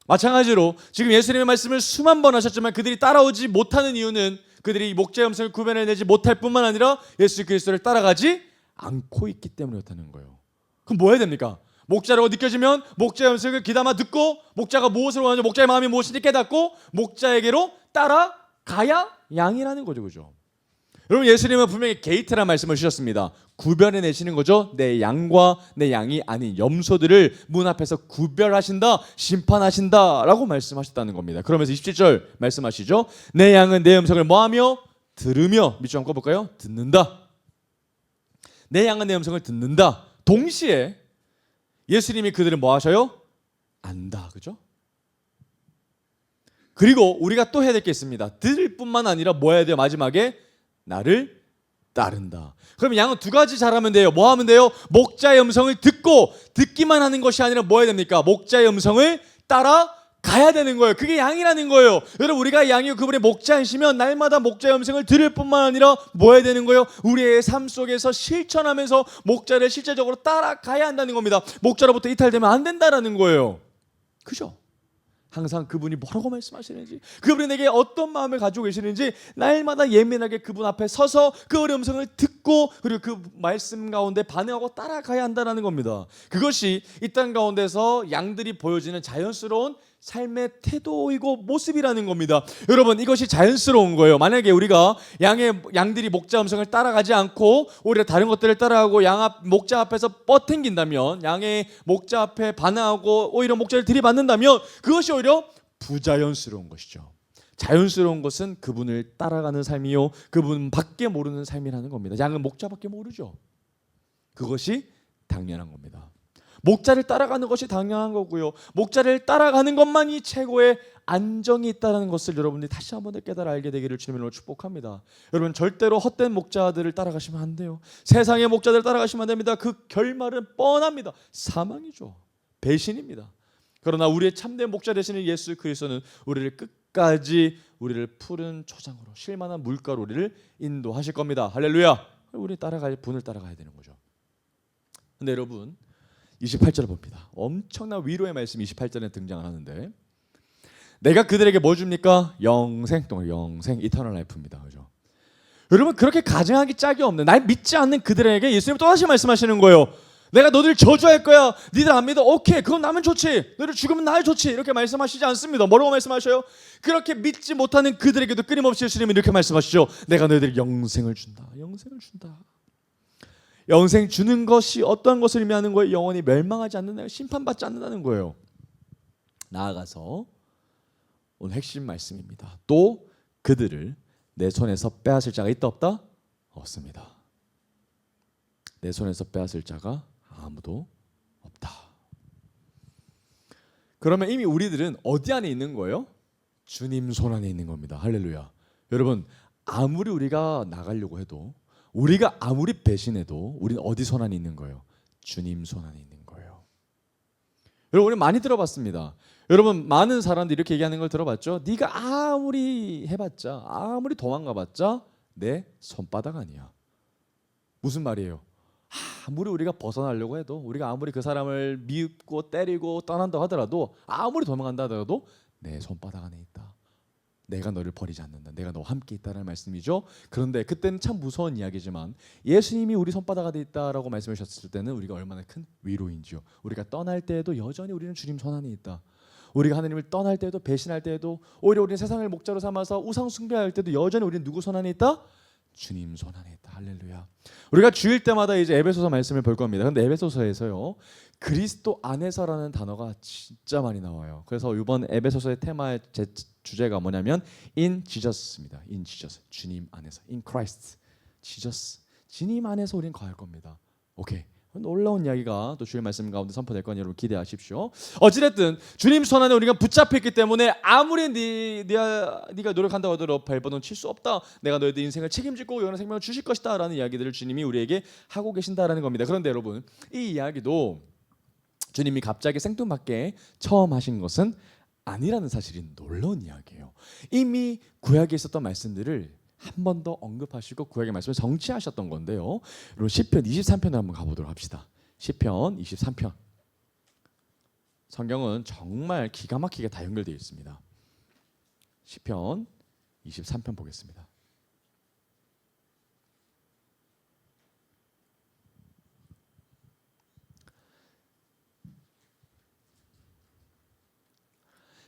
마찬가지로 지금 예수님의 말씀을 수만 번 하셨지만 그들이 따라오지 못하는 이유는 그들이 목자의 음성을 구별해내지 못할 뿐만 아니라 예수 그리스도를 따라가지 않고 있기 때문이었다는 거예요. 그럼 뭐 해야 됩니까? 목자라고 느껴지면 목자의 음성을 귀담아 듣고 목자가 무엇을 원하는지 목자의 마음이 무엇인지 깨닫고 목자에게로 따라가야 양이라는 거죠. 그죠? 여러분 예수님은 분명히 게이트라는 말씀을 주셨습니다. 구별해내시는 거죠. 내 양과 내 양이 아닌 염소들을 문 앞에서 구별하신다, 심판하신다 라고 말씀하셨다는 겁니다. 그러면서 27절 말씀하시죠. 내 양은 내 음성을 뭐하며? 들으며. 밑줄 한번 꺼볼까요? 듣는다. 내 양은 내 음성을 듣는다. 동시에 예수님이 그들을 뭐 하셔요? 안다. 그죠? 그리고 우리가 또 해야 될 게 있습니다. 들을 뿐만 아니라 뭐 해야 돼요? 마지막에 나를 따른다. 그럼 양은 두 가지 잘하면 돼요. 뭐 하면 돼요? 목자의 음성을 듣고 듣기만 하는 것이 아니라 뭐 해야 됩니까? 목자의 음성을 따라가야 되는 거예요. 그게 양이라는 거예요. 여러분 우리가 양이고 그분의 목자이시면 날마다 목자의 음성을 들을 뿐만 아니라 뭐 해야 되는 거예요? 우리의 삶 속에서 실천하면서 목자를 실제적으로 따라가야 한다는 겁니다. 목자로부터 이탈되면 안 된다라는 거예요. 그죠? 항상 그분이 뭐라고 말씀하시는지, 그분이 내게 어떤 마음을 가지고 계시는지 날마다 예민하게 그분 앞에 서서 그분의 음성을 듣고 그리고 그 말씀 가운데 반응하고 따라가야 한다는 겁니다. 그것이 이 땅 가운데서 양들이 보여지는 자연스러운 삶의 태도이고 모습이라는 겁니다. 여러분 이것이 자연스러운 거예요. 만약에 우리가 양들이 목자 음성을 따라가지 않고 오히려 다른 것들을 따라가고 목자 앞에서 뻗탱긴다면, 양의 목자 앞에 반항하고 오히려 목자를 들이받는다면 그것이 오히려 부자연스러운 것이죠. 자연스러운 것은 그분을 따라가는 삶이요 그분밖에 모르는 삶이라는 겁니다. 양은 목자밖에 모르죠. 그것이 당연한 겁니다. 목자를 따라가는 것이 당연한 거고요. 목자를 따라가는 것만이 최고의 안정이 있다는 것을 여러분들이 다시 한번 깨달아 알게 되기를 주님으로 축복합니다. 여러분 절대로 헛된 목자들을 따라가시면 안 돼요. 세상의 목자들을 따라가시면 안 됩니다. 그 결말은 뻔합니다. 사망이죠. 배신입니다. 그러나 우리의 참된 목자 되시는 예수 그리스도는 우리를 끝까지 우리를 푸른 초장으로 쉴만한 물가로 우리를 인도하실 겁니다. 할렐루야. 우리 따라갈 분을 따라가야 되는 거죠. 근데 여러분 28절을 봅니다. 엄청난 위로의 말씀이 28절에 등장을 하는데 내가 그들에게 뭐 줍니까? 영생, 이터널 라이프입니다. 그죠? 여러분 그렇게 가증하기 짝이 없는 날 믿지 않는 그들에게 예수님은 또다시 말씀하시는 거예요. 내가 너들 저주할 거야. 니들 안 믿어? 오케이 그건 나면 좋지. 너희들 죽으면 나 좋지. 이렇게 말씀하시지 않습니다. 뭐라고 말씀하셔요? 그렇게 믿지 못하는 그들에게도 끊임없이 예수님은 이렇게 말씀하시죠. 내가 너희들에게 영생을 준다. 영생을 준다. 영생 주는 것이 어떠한 것을 의미하는 거예요? 영원히 멸망하지 않는다, 심판받지 않는다는 거예요. 나아가서 오늘 핵심 말씀입니다. 또 그들을 내 손에서 빼앗을 자가 있다 없다? 없습니다. 내 손에서 빼앗을 자가 아무도 없다. 그러면 이미 우리들은 어디 안에 있는 거예요? 주님 손 안에 있는 겁니다. 할렐루야. 여러분 아무리 우리가 나가려고 해도 우리가 아무리 배신해도 우리는 어디 손 안에 있는 거예요? 주님 손 안에 있는 거예요. 여러분 우리 많이 들어봤습니다. 여러분 많은 사람들이 이렇게 얘기하는 걸 들어봤죠? 네가 아무리 해봤자 아무리 도망가봤자 내 손바닥 아니야. 무슨 말이에요? 아무리 우리가 벗어나려고 해도 우리가 아무리 그 사람을 미웃고 때리고 떠난다 하더라도 아무리 도망간다 하더라도 내 손바닥 안에 있다. 내가 너를 버리지 않는다. 내가 너와 함께 있다는 말씀이죠. 그런데 그때는 참 무서운 이야기지만 예수님이 우리 손바닥 안에 있다라고 말씀해 주셨을 때는 우리가 얼마나 큰 위로인지요. 우리가 떠날 때에도 여전히 우리는 주님 손 안에 있다. 우리가 하나님을 떠날 때에도 배신할 때에도 오히려 우리는 세상을 목자로 삼아서 우상 숭배할 때도 여전히 우리는 누구 손 안에 있다? 주님 손 안에 있다. 할렐루야. 우리가 주일 때마다 이제 에베소서 말씀을 볼 겁니다. 근데 에베소서에서요 그리스도 안에서라는 단어가 진짜 많이 나와요. 그래서 이번 에베소서의 테마의 주제가 뭐냐면 in Jesus입니다. in Jesus. 주님 안에서. in Christ. Jesus. 주님 안에서 우린 거할 겁니다. 오케이. 놀라운 이야기가 또 주의 말씀 가운데 선포될 거니 여러분 기대하십시오. 어찌됐든 주님 손 안에 우리가 붙잡혔기 때문에 아무리 네가 노력한다고 하더라도 발버둥 칠 수 없다. 내가 너희들 인생을 책임지고 영원한 생명을 주실 것이다 라는 이야기들을 주님이 우리에게 하고 계신다라는 겁니다. 그런데 여러분 이 이야기도 주님이 갑자기 생뚱맞게 처음 하신 것은 아니라는 사실이 놀라운 이야기예요. 이미 구약에 있었던 말씀들을 한 번 더 언급하시고 구약의 말씀을 성취하셨던 건데요. 여러분 시편 23편을 한번 가보도록 합시다. 시편 23편. 성경은 정말 기가 막히게 다 연결되어 있습니다. 시편 23편 보겠습니다.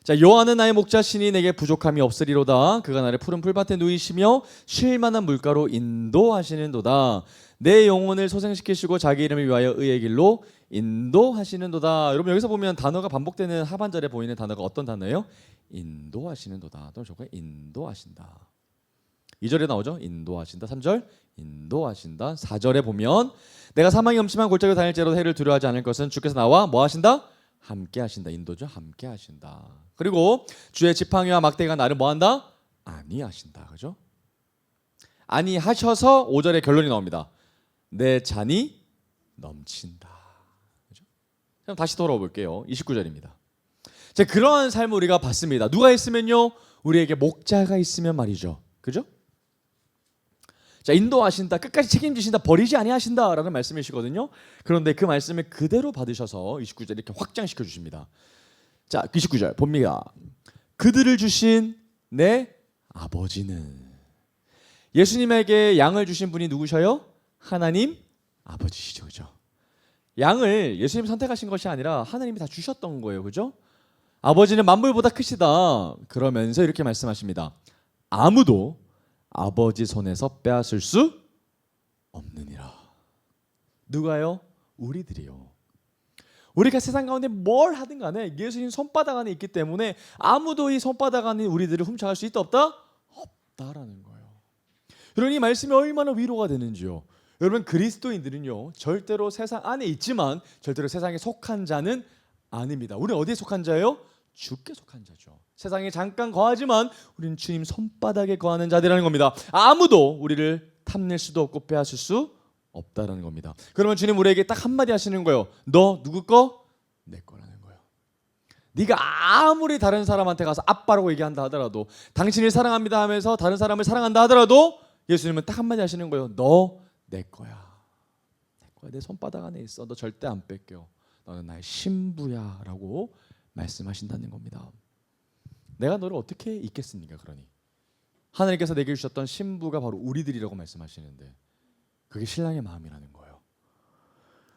자, 여호와는 나의 목자, 신이 내게 부족함이 없으리로다. 그가 나를 푸른 풀밭에 누이시며 쉴 만한 물가로 인도하시는도다. 내 영혼을 소생시키시고 자기 이름을 위하여 의의 길로 인도하시는도다. 여러분, 여기서 보면 단어가 반복되는 하반절에 보이는 단어가 어떤 단어예요? 인도하시는도다. 또 저거 인도하신다. 2절에 나오죠. 인도하신다. 3절 인도하신다. 4절에 보면 내가 사망이 엄침한 골짜기로 다닐 때로 해를 두려워하지 않을 것은 주께서 나와 뭐 하신다? 함께 하신다. 인도죠. 함께 하신다. 그리고 주의 지팡이와 막대기가 나를 뭐 한다? 안위하신다. 그죠? 안위하셔서 5절에 결론이 나옵니다. 내 잔이 넘친다. 그죠? 그럼 다시 돌아와 볼게요. 29절입니다. 자, 그러한 삶을 우리가 봤습니다. 누가 있으면요? 우리에게 목자가 있으면 말이죠. 그죠? 자, 인도하신다, 끝까지 책임지신다, 버리지 아니하신다라는 말씀이시거든요. 그런데 그 말씀을 그대로 받으셔서 29절 이렇게 확장시켜 주십니다. 자, 29절 봅니다. 그들을 주신 내 아버지는, 예수님에게 양을 주신 분이 누구셔요? 하나님 아버지시죠. 그죠? 양을 예수님이 선택하신 것이 아니라 하나님이 다 주셨던 거예요. 그죠? 아버지는 만물보다 크시다. 그러면서 이렇게 말씀하십니다. 아무도 아버지 손에서 빼앗을 수 없느니라. 누가요? 우리들이요. 우리가 세상 가운데 뭘 하든 간에 예수님 손바닥 안에 있기 때문에 아무도 이 손바닥 안에 우리들을 훔쳐갈 수 있다 없다? 없다라는 거예요. 여러분, 이 말씀이 얼마나 위로가 되는지요. 여러분, 그리스도인들은요 절대로 세상 안에 있지만 절대로 세상에 속한 자는 아닙니다. 우리는 어디에 속한 자예요? 주께 속한 자죠. 세상에 잠깐 거하지만 우리는 주님 손바닥에 거하는 자들이라는 겁니다. 아무도 우리를 탐낼 수도 없고 빼앗을 수 없다라는 겁니다. 그러면 주님 우리에게 딱 한마디 하시는 거예요. 너 누구 거? 내 거라는 거예요. 네가 아무리 다른 사람한테 가서 아빠라고 얘기한다 하더라도, 당신을 사랑합니다 하면서 다른 사람을 사랑한다 하더라도 예수님은 딱 한마디 하시는 거예요. 너 내 거야. 내 거야. 내 손바닥 안에 있어. 너 절대 안 뺏겨. 너는 나의 신부야 라고 말씀하신다는 겁니다. 내가 너를 어떻게 잊겠습니까? 그러니 하나님께서 내게 주셨던 신부가 바로 우리들이라고 말씀하시는데 그게 신랑의 마음이라는 거예요.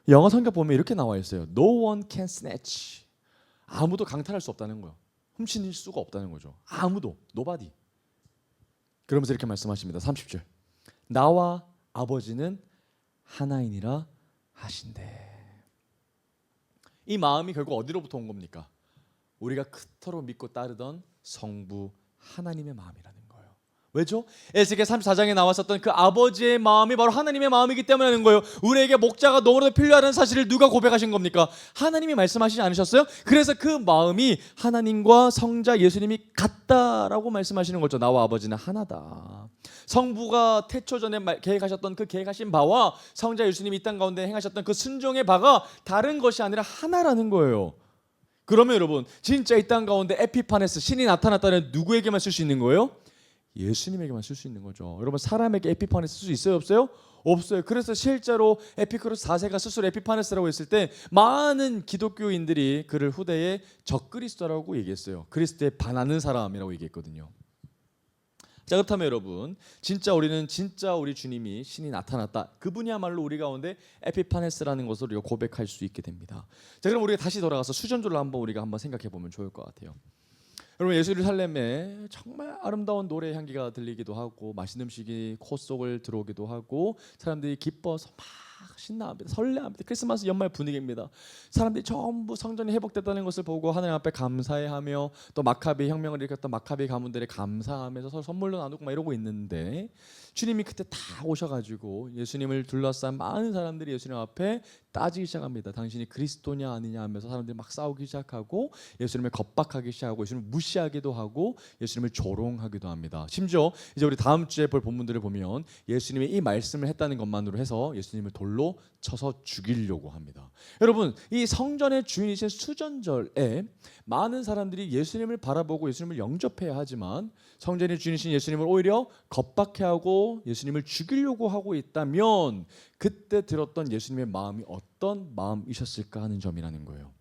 영어 성경 보면 이렇게 나와 있어요. No one can snatch. 아무도 강탈할 수 없다는 거예요. 훔칠 수가 없다는 거죠. 아무도, nobody. 그러면서 이렇게 말씀하십니다. 30절. 나와 아버지는 하나이니라 하신대. 이 마음이 결국 어디로부터 온 겁니까? 우리가 그토록 믿고 따르던 성부 하나님의 마음이라는 거예요. 왜죠? 에스겔 34장에 나왔었던 그 아버지의 마음이 바로 하나님의 마음이기 때문이라는 거예요. 우리에게 목자가 너무나도 필요하다는 사실을 누가 고백하신 겁니까? 하나님이 말씀하시지 않으셨어요? 그래서 그 마음이 하나님과 성자 예수님이 같다라고 말씀하시는 거죠. 나와 아버지는 하나다. 성부가 태초전에 계획하셨던 그 계획하신 바와 성자 예수님이 이 땅 가운데 행하셨던 그 순종의 바가 다른 것이 아니라 하나라는 거예요. 그러면 여러분, 진짜 이 땅 가운데 에피파네스, 신이 나타났다는 누구에게만 쓸 수 있는 거예요? 예수님에게만 쓸 수 있는 거죠. 여러분, 사람에게 에피파네스 쓸 수 있어요? 없어요? 없어요. 그래서 실제로 에피크로스 4세가 스스로 에피파네스라고 했을 때 많은 기독교인들이 그를 후대에 적그리스도라고 얘기했어요. 그리스도에 반하는 사람이라고 얘기했거든요. 자, 그렇다면 여러분, 진짜 우리는 진짜 우리 주님이 신이 나타났다. 그분이야말로 우리 가운데 에피파네스라는 것을 우리가 고백할 수 있게 됩니다. 자, 그럼 우리가 다시 돌아가서 수전절로 우리가 한번 생각해 보면 좋을 것 같아요. 여러분, 예루살렘에 정말 아름다운 노래 향기가 들리기도 하고 맛있는 음식이 코 속을 들어오기도 하고 사람들이 기뻐서 막 신나합니다. 설레합니다. 크리스마스 연말 분위기입니다. 사람들이 전부 성전이 회복됐다는 것을 보고 하나님 앞에 감사해하며 또 마카비 혁명을 일으켰던 마카비 가문들에 감사하면서 서로 선물로 나누고 막 이러고 있는데 주님이 그때 다 오셔가지고 예수님을 둘러싼 많은 사람들이 예수님 앞에 따지기 시작합니다. 당신이 그리스도냐 아니냐 하면서 사람들이 막 싸우기 시작하고 예수님을 겁박하기 시작하고 예수님을 무시하기도 하고 예수님을 조롱하기도 합니다. 심지어 이제 우리 다음 주에 볼 본문들을 보면 예수님이 이 말씀을 했다는 것만으로 해서 예수님을 돌로 쳐서 죽이려고 합니다. 여러분, 이 성전의 주인이신 수전절에 많은 사람들이 예수님을 바라보고 예수님을 영접해야 하지만 성전의 주인이신 예수님을 오히려 겁박해하고 예수님을 죽이려고 하고 있다면 그때 들었던 예수님의 마음이 어떤 마음이셨을까 하는 점이라는 거예요.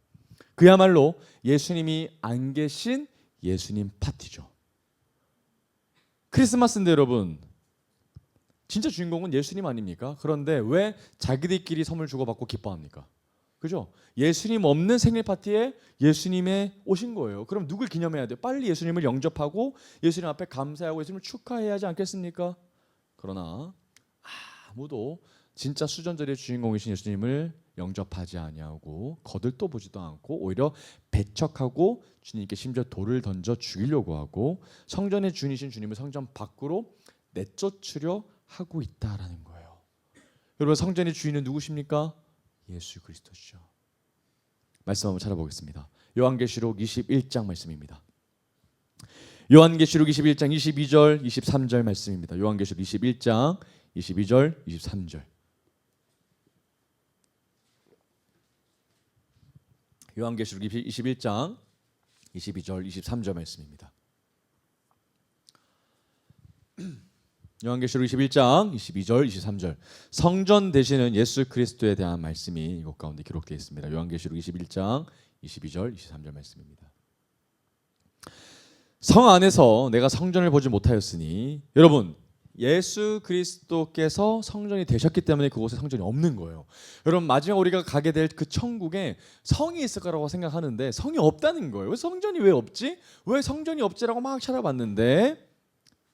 그야말로 예수님이 안 계신 예수님 파티죠. 크리스마스인데 여러분, 진짜 주인공은 예수님 아닙니까? 그런데 왜 자기들끼리 선물 주고받고 기뻐합니까? 그죠? 예수님 없는 생일 파티에 예수님의 오신 거예요. 그럼 누굴 기념해야 돼요? 빨리 예수님을 영접하고 예수님 앞에 감사하고 예수님을 축하해야 하지 않겠습니까? 그러나 아무도 진짜 수전절의 주인공이신 예수님을 영접하지 아니하고 거들떠 보지도 않고 오히려 배척하고 주님께 심지어 돌을 던져 죽이려고 하고 성전의 주인이신 주님을 성전 밖으로 내쫓으려 하고 있다라는 거예요. 여러분, 성전의 주인은 누구십니까? 예수 그리스도시죠. 말씀 한번 찾아보겠습니다. 요한계시록 21장 말씀입니다. 요한계시록 21장 22절 23절 말씀입니다. 요한계시록 21장 22절 23절. 요한계시록 21장 22절 23절 말씀입니다. 요한계시록 21장 22절 23절. 성전 되시는 예수 그리스도에 대한 말씀이 이곳 가운데 기록되어 있습니다. 요한계시록 21장 22절 23절 말씀입니다. 성 안에서 내가 성전을 보지 못하였으니, 여러분, 예수 그리스도께서 성전이 되셨기 때문에 그곳에 성전이 없는 거예요. 여러분, 마지막 우리가 가게 될 그 천국에 성이 있을 거라고 생각하는데 성이 없다는 거예요. 왜 성전이 왜 없지? 왜 성전이 없지라고 막 찾아봤는데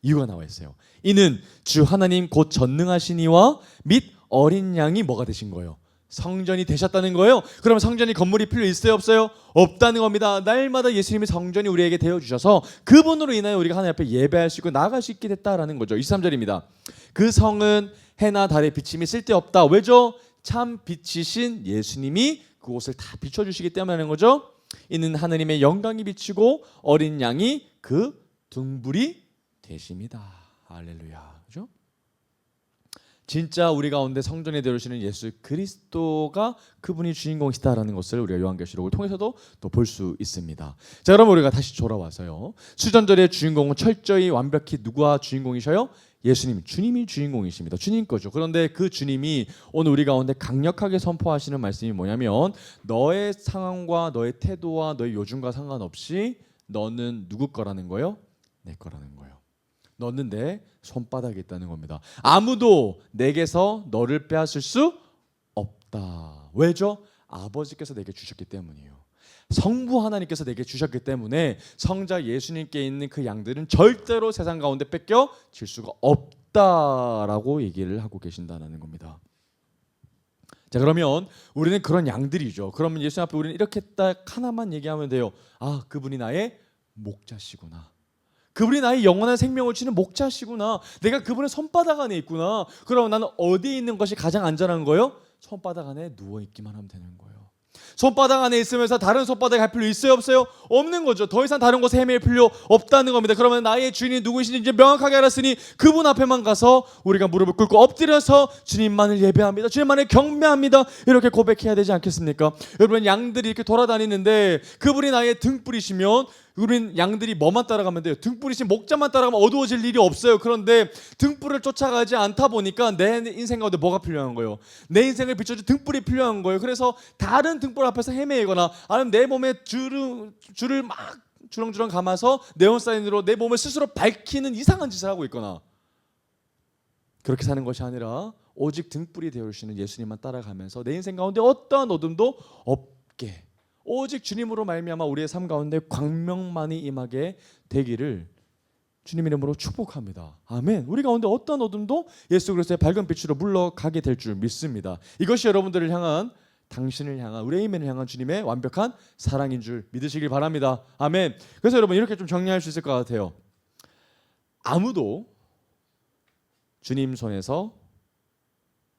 이유가 나와 있어요. 이는 주 하나님 곧 전능하시니와 및 어린 양이 뭐가 되신 거예요? 성전이 되셨다는 거예요. 그러면 성전이 건물이 필요 있어요, 없어요? 없다는 겁니다. 날마다 예수님이 성전이 우리에게 되어주셔서 그분으로 인하여 우리가 하나님 앞에 예배할 수 있고 나아갈 수 있게 됐다라는 거죠. 23절입니다. 그 성은 해나 달의 비침이 쓸데없다. 왜죠? 참 빛이신 예수님이 그곳을 다 비춰주시기 때문이라는 거죠. 이는 하느님의 영광이 비치고 어린 양이 그 등불이 되십니다. 할렐루야. 그죠? 진짜 우리 가운데 성전에 들어오시는 예수 그리스도가 그분이 주인공이시다라는 것을 우리가 요한계시록을 통해서도 또 볼 수 있습니다. 자, 그럼 우리가 다시 돌아와서요. 수전절의 주인공은 철저히 완벽히 누가 주인공이셔요? 예수님, 주님이 주인공이십니다. 주님 거죠. 그런데 그 주님이 오늘 우리 가운데 강력하게 선포하시는 말씀이 뭐냐면, 너의 상황과 너의 태도와 너의 요즘과 상관없이 너는 누구 거라는 거예요? 내 거라는 거예요. 너는 내 손바닥에 있다는 겁니다. 아무도 내게서 너를 빼앗을 수 없다. 왜죠? 아버지께서 내게 주셨기 때문이에요. 성부 하나님께서 내게 주셨기 때문에 성자 예수님께 있는 그 양들은 절대로 세상 가운데 뺏겨질 수가 없다라고 얘기를 하고 계신다는 겁니다. 자, 그러면 우리는 그런 양들이죠. 그러면 예수님 앞에 우리는 이렇게 딱 하나만 얘기하면 돼요. 아, 그분이 나의 목자시구나. 그분이 나의 영원한 생명을 주는 목자시구나. 내가 그분의 손바닥 안에 있구나. 그럼 나는 어디에 있는 것이 가장 안전한 거예요? 손바닥 안에 누워있기만 하면 되는 거예요. 손바닥 안에 있으면서 다른 손바닥에 갈 필요 있어요, 없어요? 없는 거죠. 더 이상 다른 곳에 헤맬 필요 없다는 겁니다. 그러면 나의 주인이 누구이신지 이제 명확하게 알았으니 그분 앞에만 가서 우리가 무릎을 꿇고 엎드려서 주님만을 예배합니다. 주님만을 경배합니다. 이렇게 고백해야 되지 않겠습니까? 여러분, 양들이 이렇게 돌아다니는데 그분이 나의 등불이시면 우린 양들이 뭐만 따라가면 돼요? 등불이신 목자만 따라가면 어두워질 일이 없어요. 그런데 등불을 쫓아가지 않다 보니까 내 인생 가운데 뭐가 필요한 거예요? 내 인생을 비춰줄 등불이 필요한 거예요. 그래서 다른 등불 앞에서 헤매거나 아니면 내 몸에 줄을 막 주렁주렁 감아서 네온사인으로 내 몸을 스스로 밝히는 이상한 짓을 하고 있거나, 그렇게 사는 것이 아니라 오직 등불이 되어주시는 예수님만 따라가면서 내 인생 가운데 어떠한 어둠도 없게 오직 주님으로 말미암아 우리의 삶 가운데 광명만이 임하게 되기를 주님 이름으로 축복합니다. 아멘. 우리 가운데 어떤 어둠도 예수 그리스도의 밝은 빛으로 물러가게 될 줄 믿습니다. 이것이 여러분들을 향한, 당신을 향한, 우리 에이맨을 향한 주님의 완벽한 사랑인 줄 믿으시길 바랍니다. 아멘. 그래서 여러분, 이렇게 좀 정리할 수 있을 것 같아요. 아무도 주님 손에서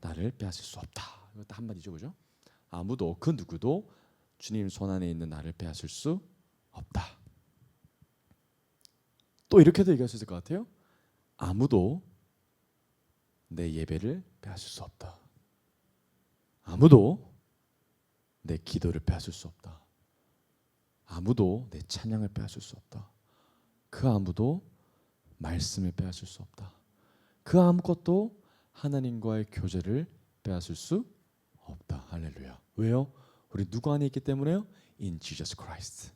나를 빼앗을 수 없다. 이것도 한마디죠, 그죠? 아무도, 그 누구도 주님 손 안에 있는 나를 빼앗을 수 없다. 또 이렇게도 얘기할 수 있을 것 같아요. 아무도 내 예배를 빼앗을 수 없다. 아무도 내 기도를 빼앗을 수 없다. 아무도 내 찬양을 빼앗을 수 없다. 그 아무도 말씀을 빼앗을 수 없다. 그 아무것도 하나님과의 교제를 빼앗을 수 없다. 할렐루야. 왜요? 우리 누구 안에 있기 때문에요? In Jesus Christ.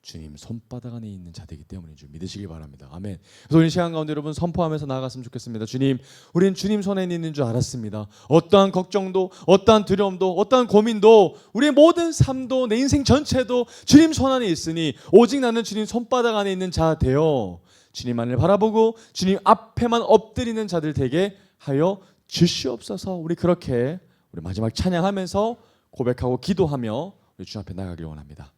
주님 손바닥 안에 있는 자들이기 때문인 줄 믿으시기 바랍니다. 아멘. 그래서 오늘 시간 가운데 여러분 선포하면서 나아갔으면 좋겠습니다. 주님, 우린 주님 손에 있는 줄 알았습니다. 어떠한 걱정도, 어떠한 두려움도, 어떠한 고민도, 우리의 모든 삶도, 내 인생 전체도 주님 손 안에 있으니 오직 나는 주님 손바닥 안에 있는 자 되어 주님만을 바라보고 주님 앞에만 엎드리는 자들 되게 하여 주시옵소서. 우리 그렇게 우리 마지막 찬양하면서 고백하고 기도하며 우리 주 앞에 나가길 원합니다.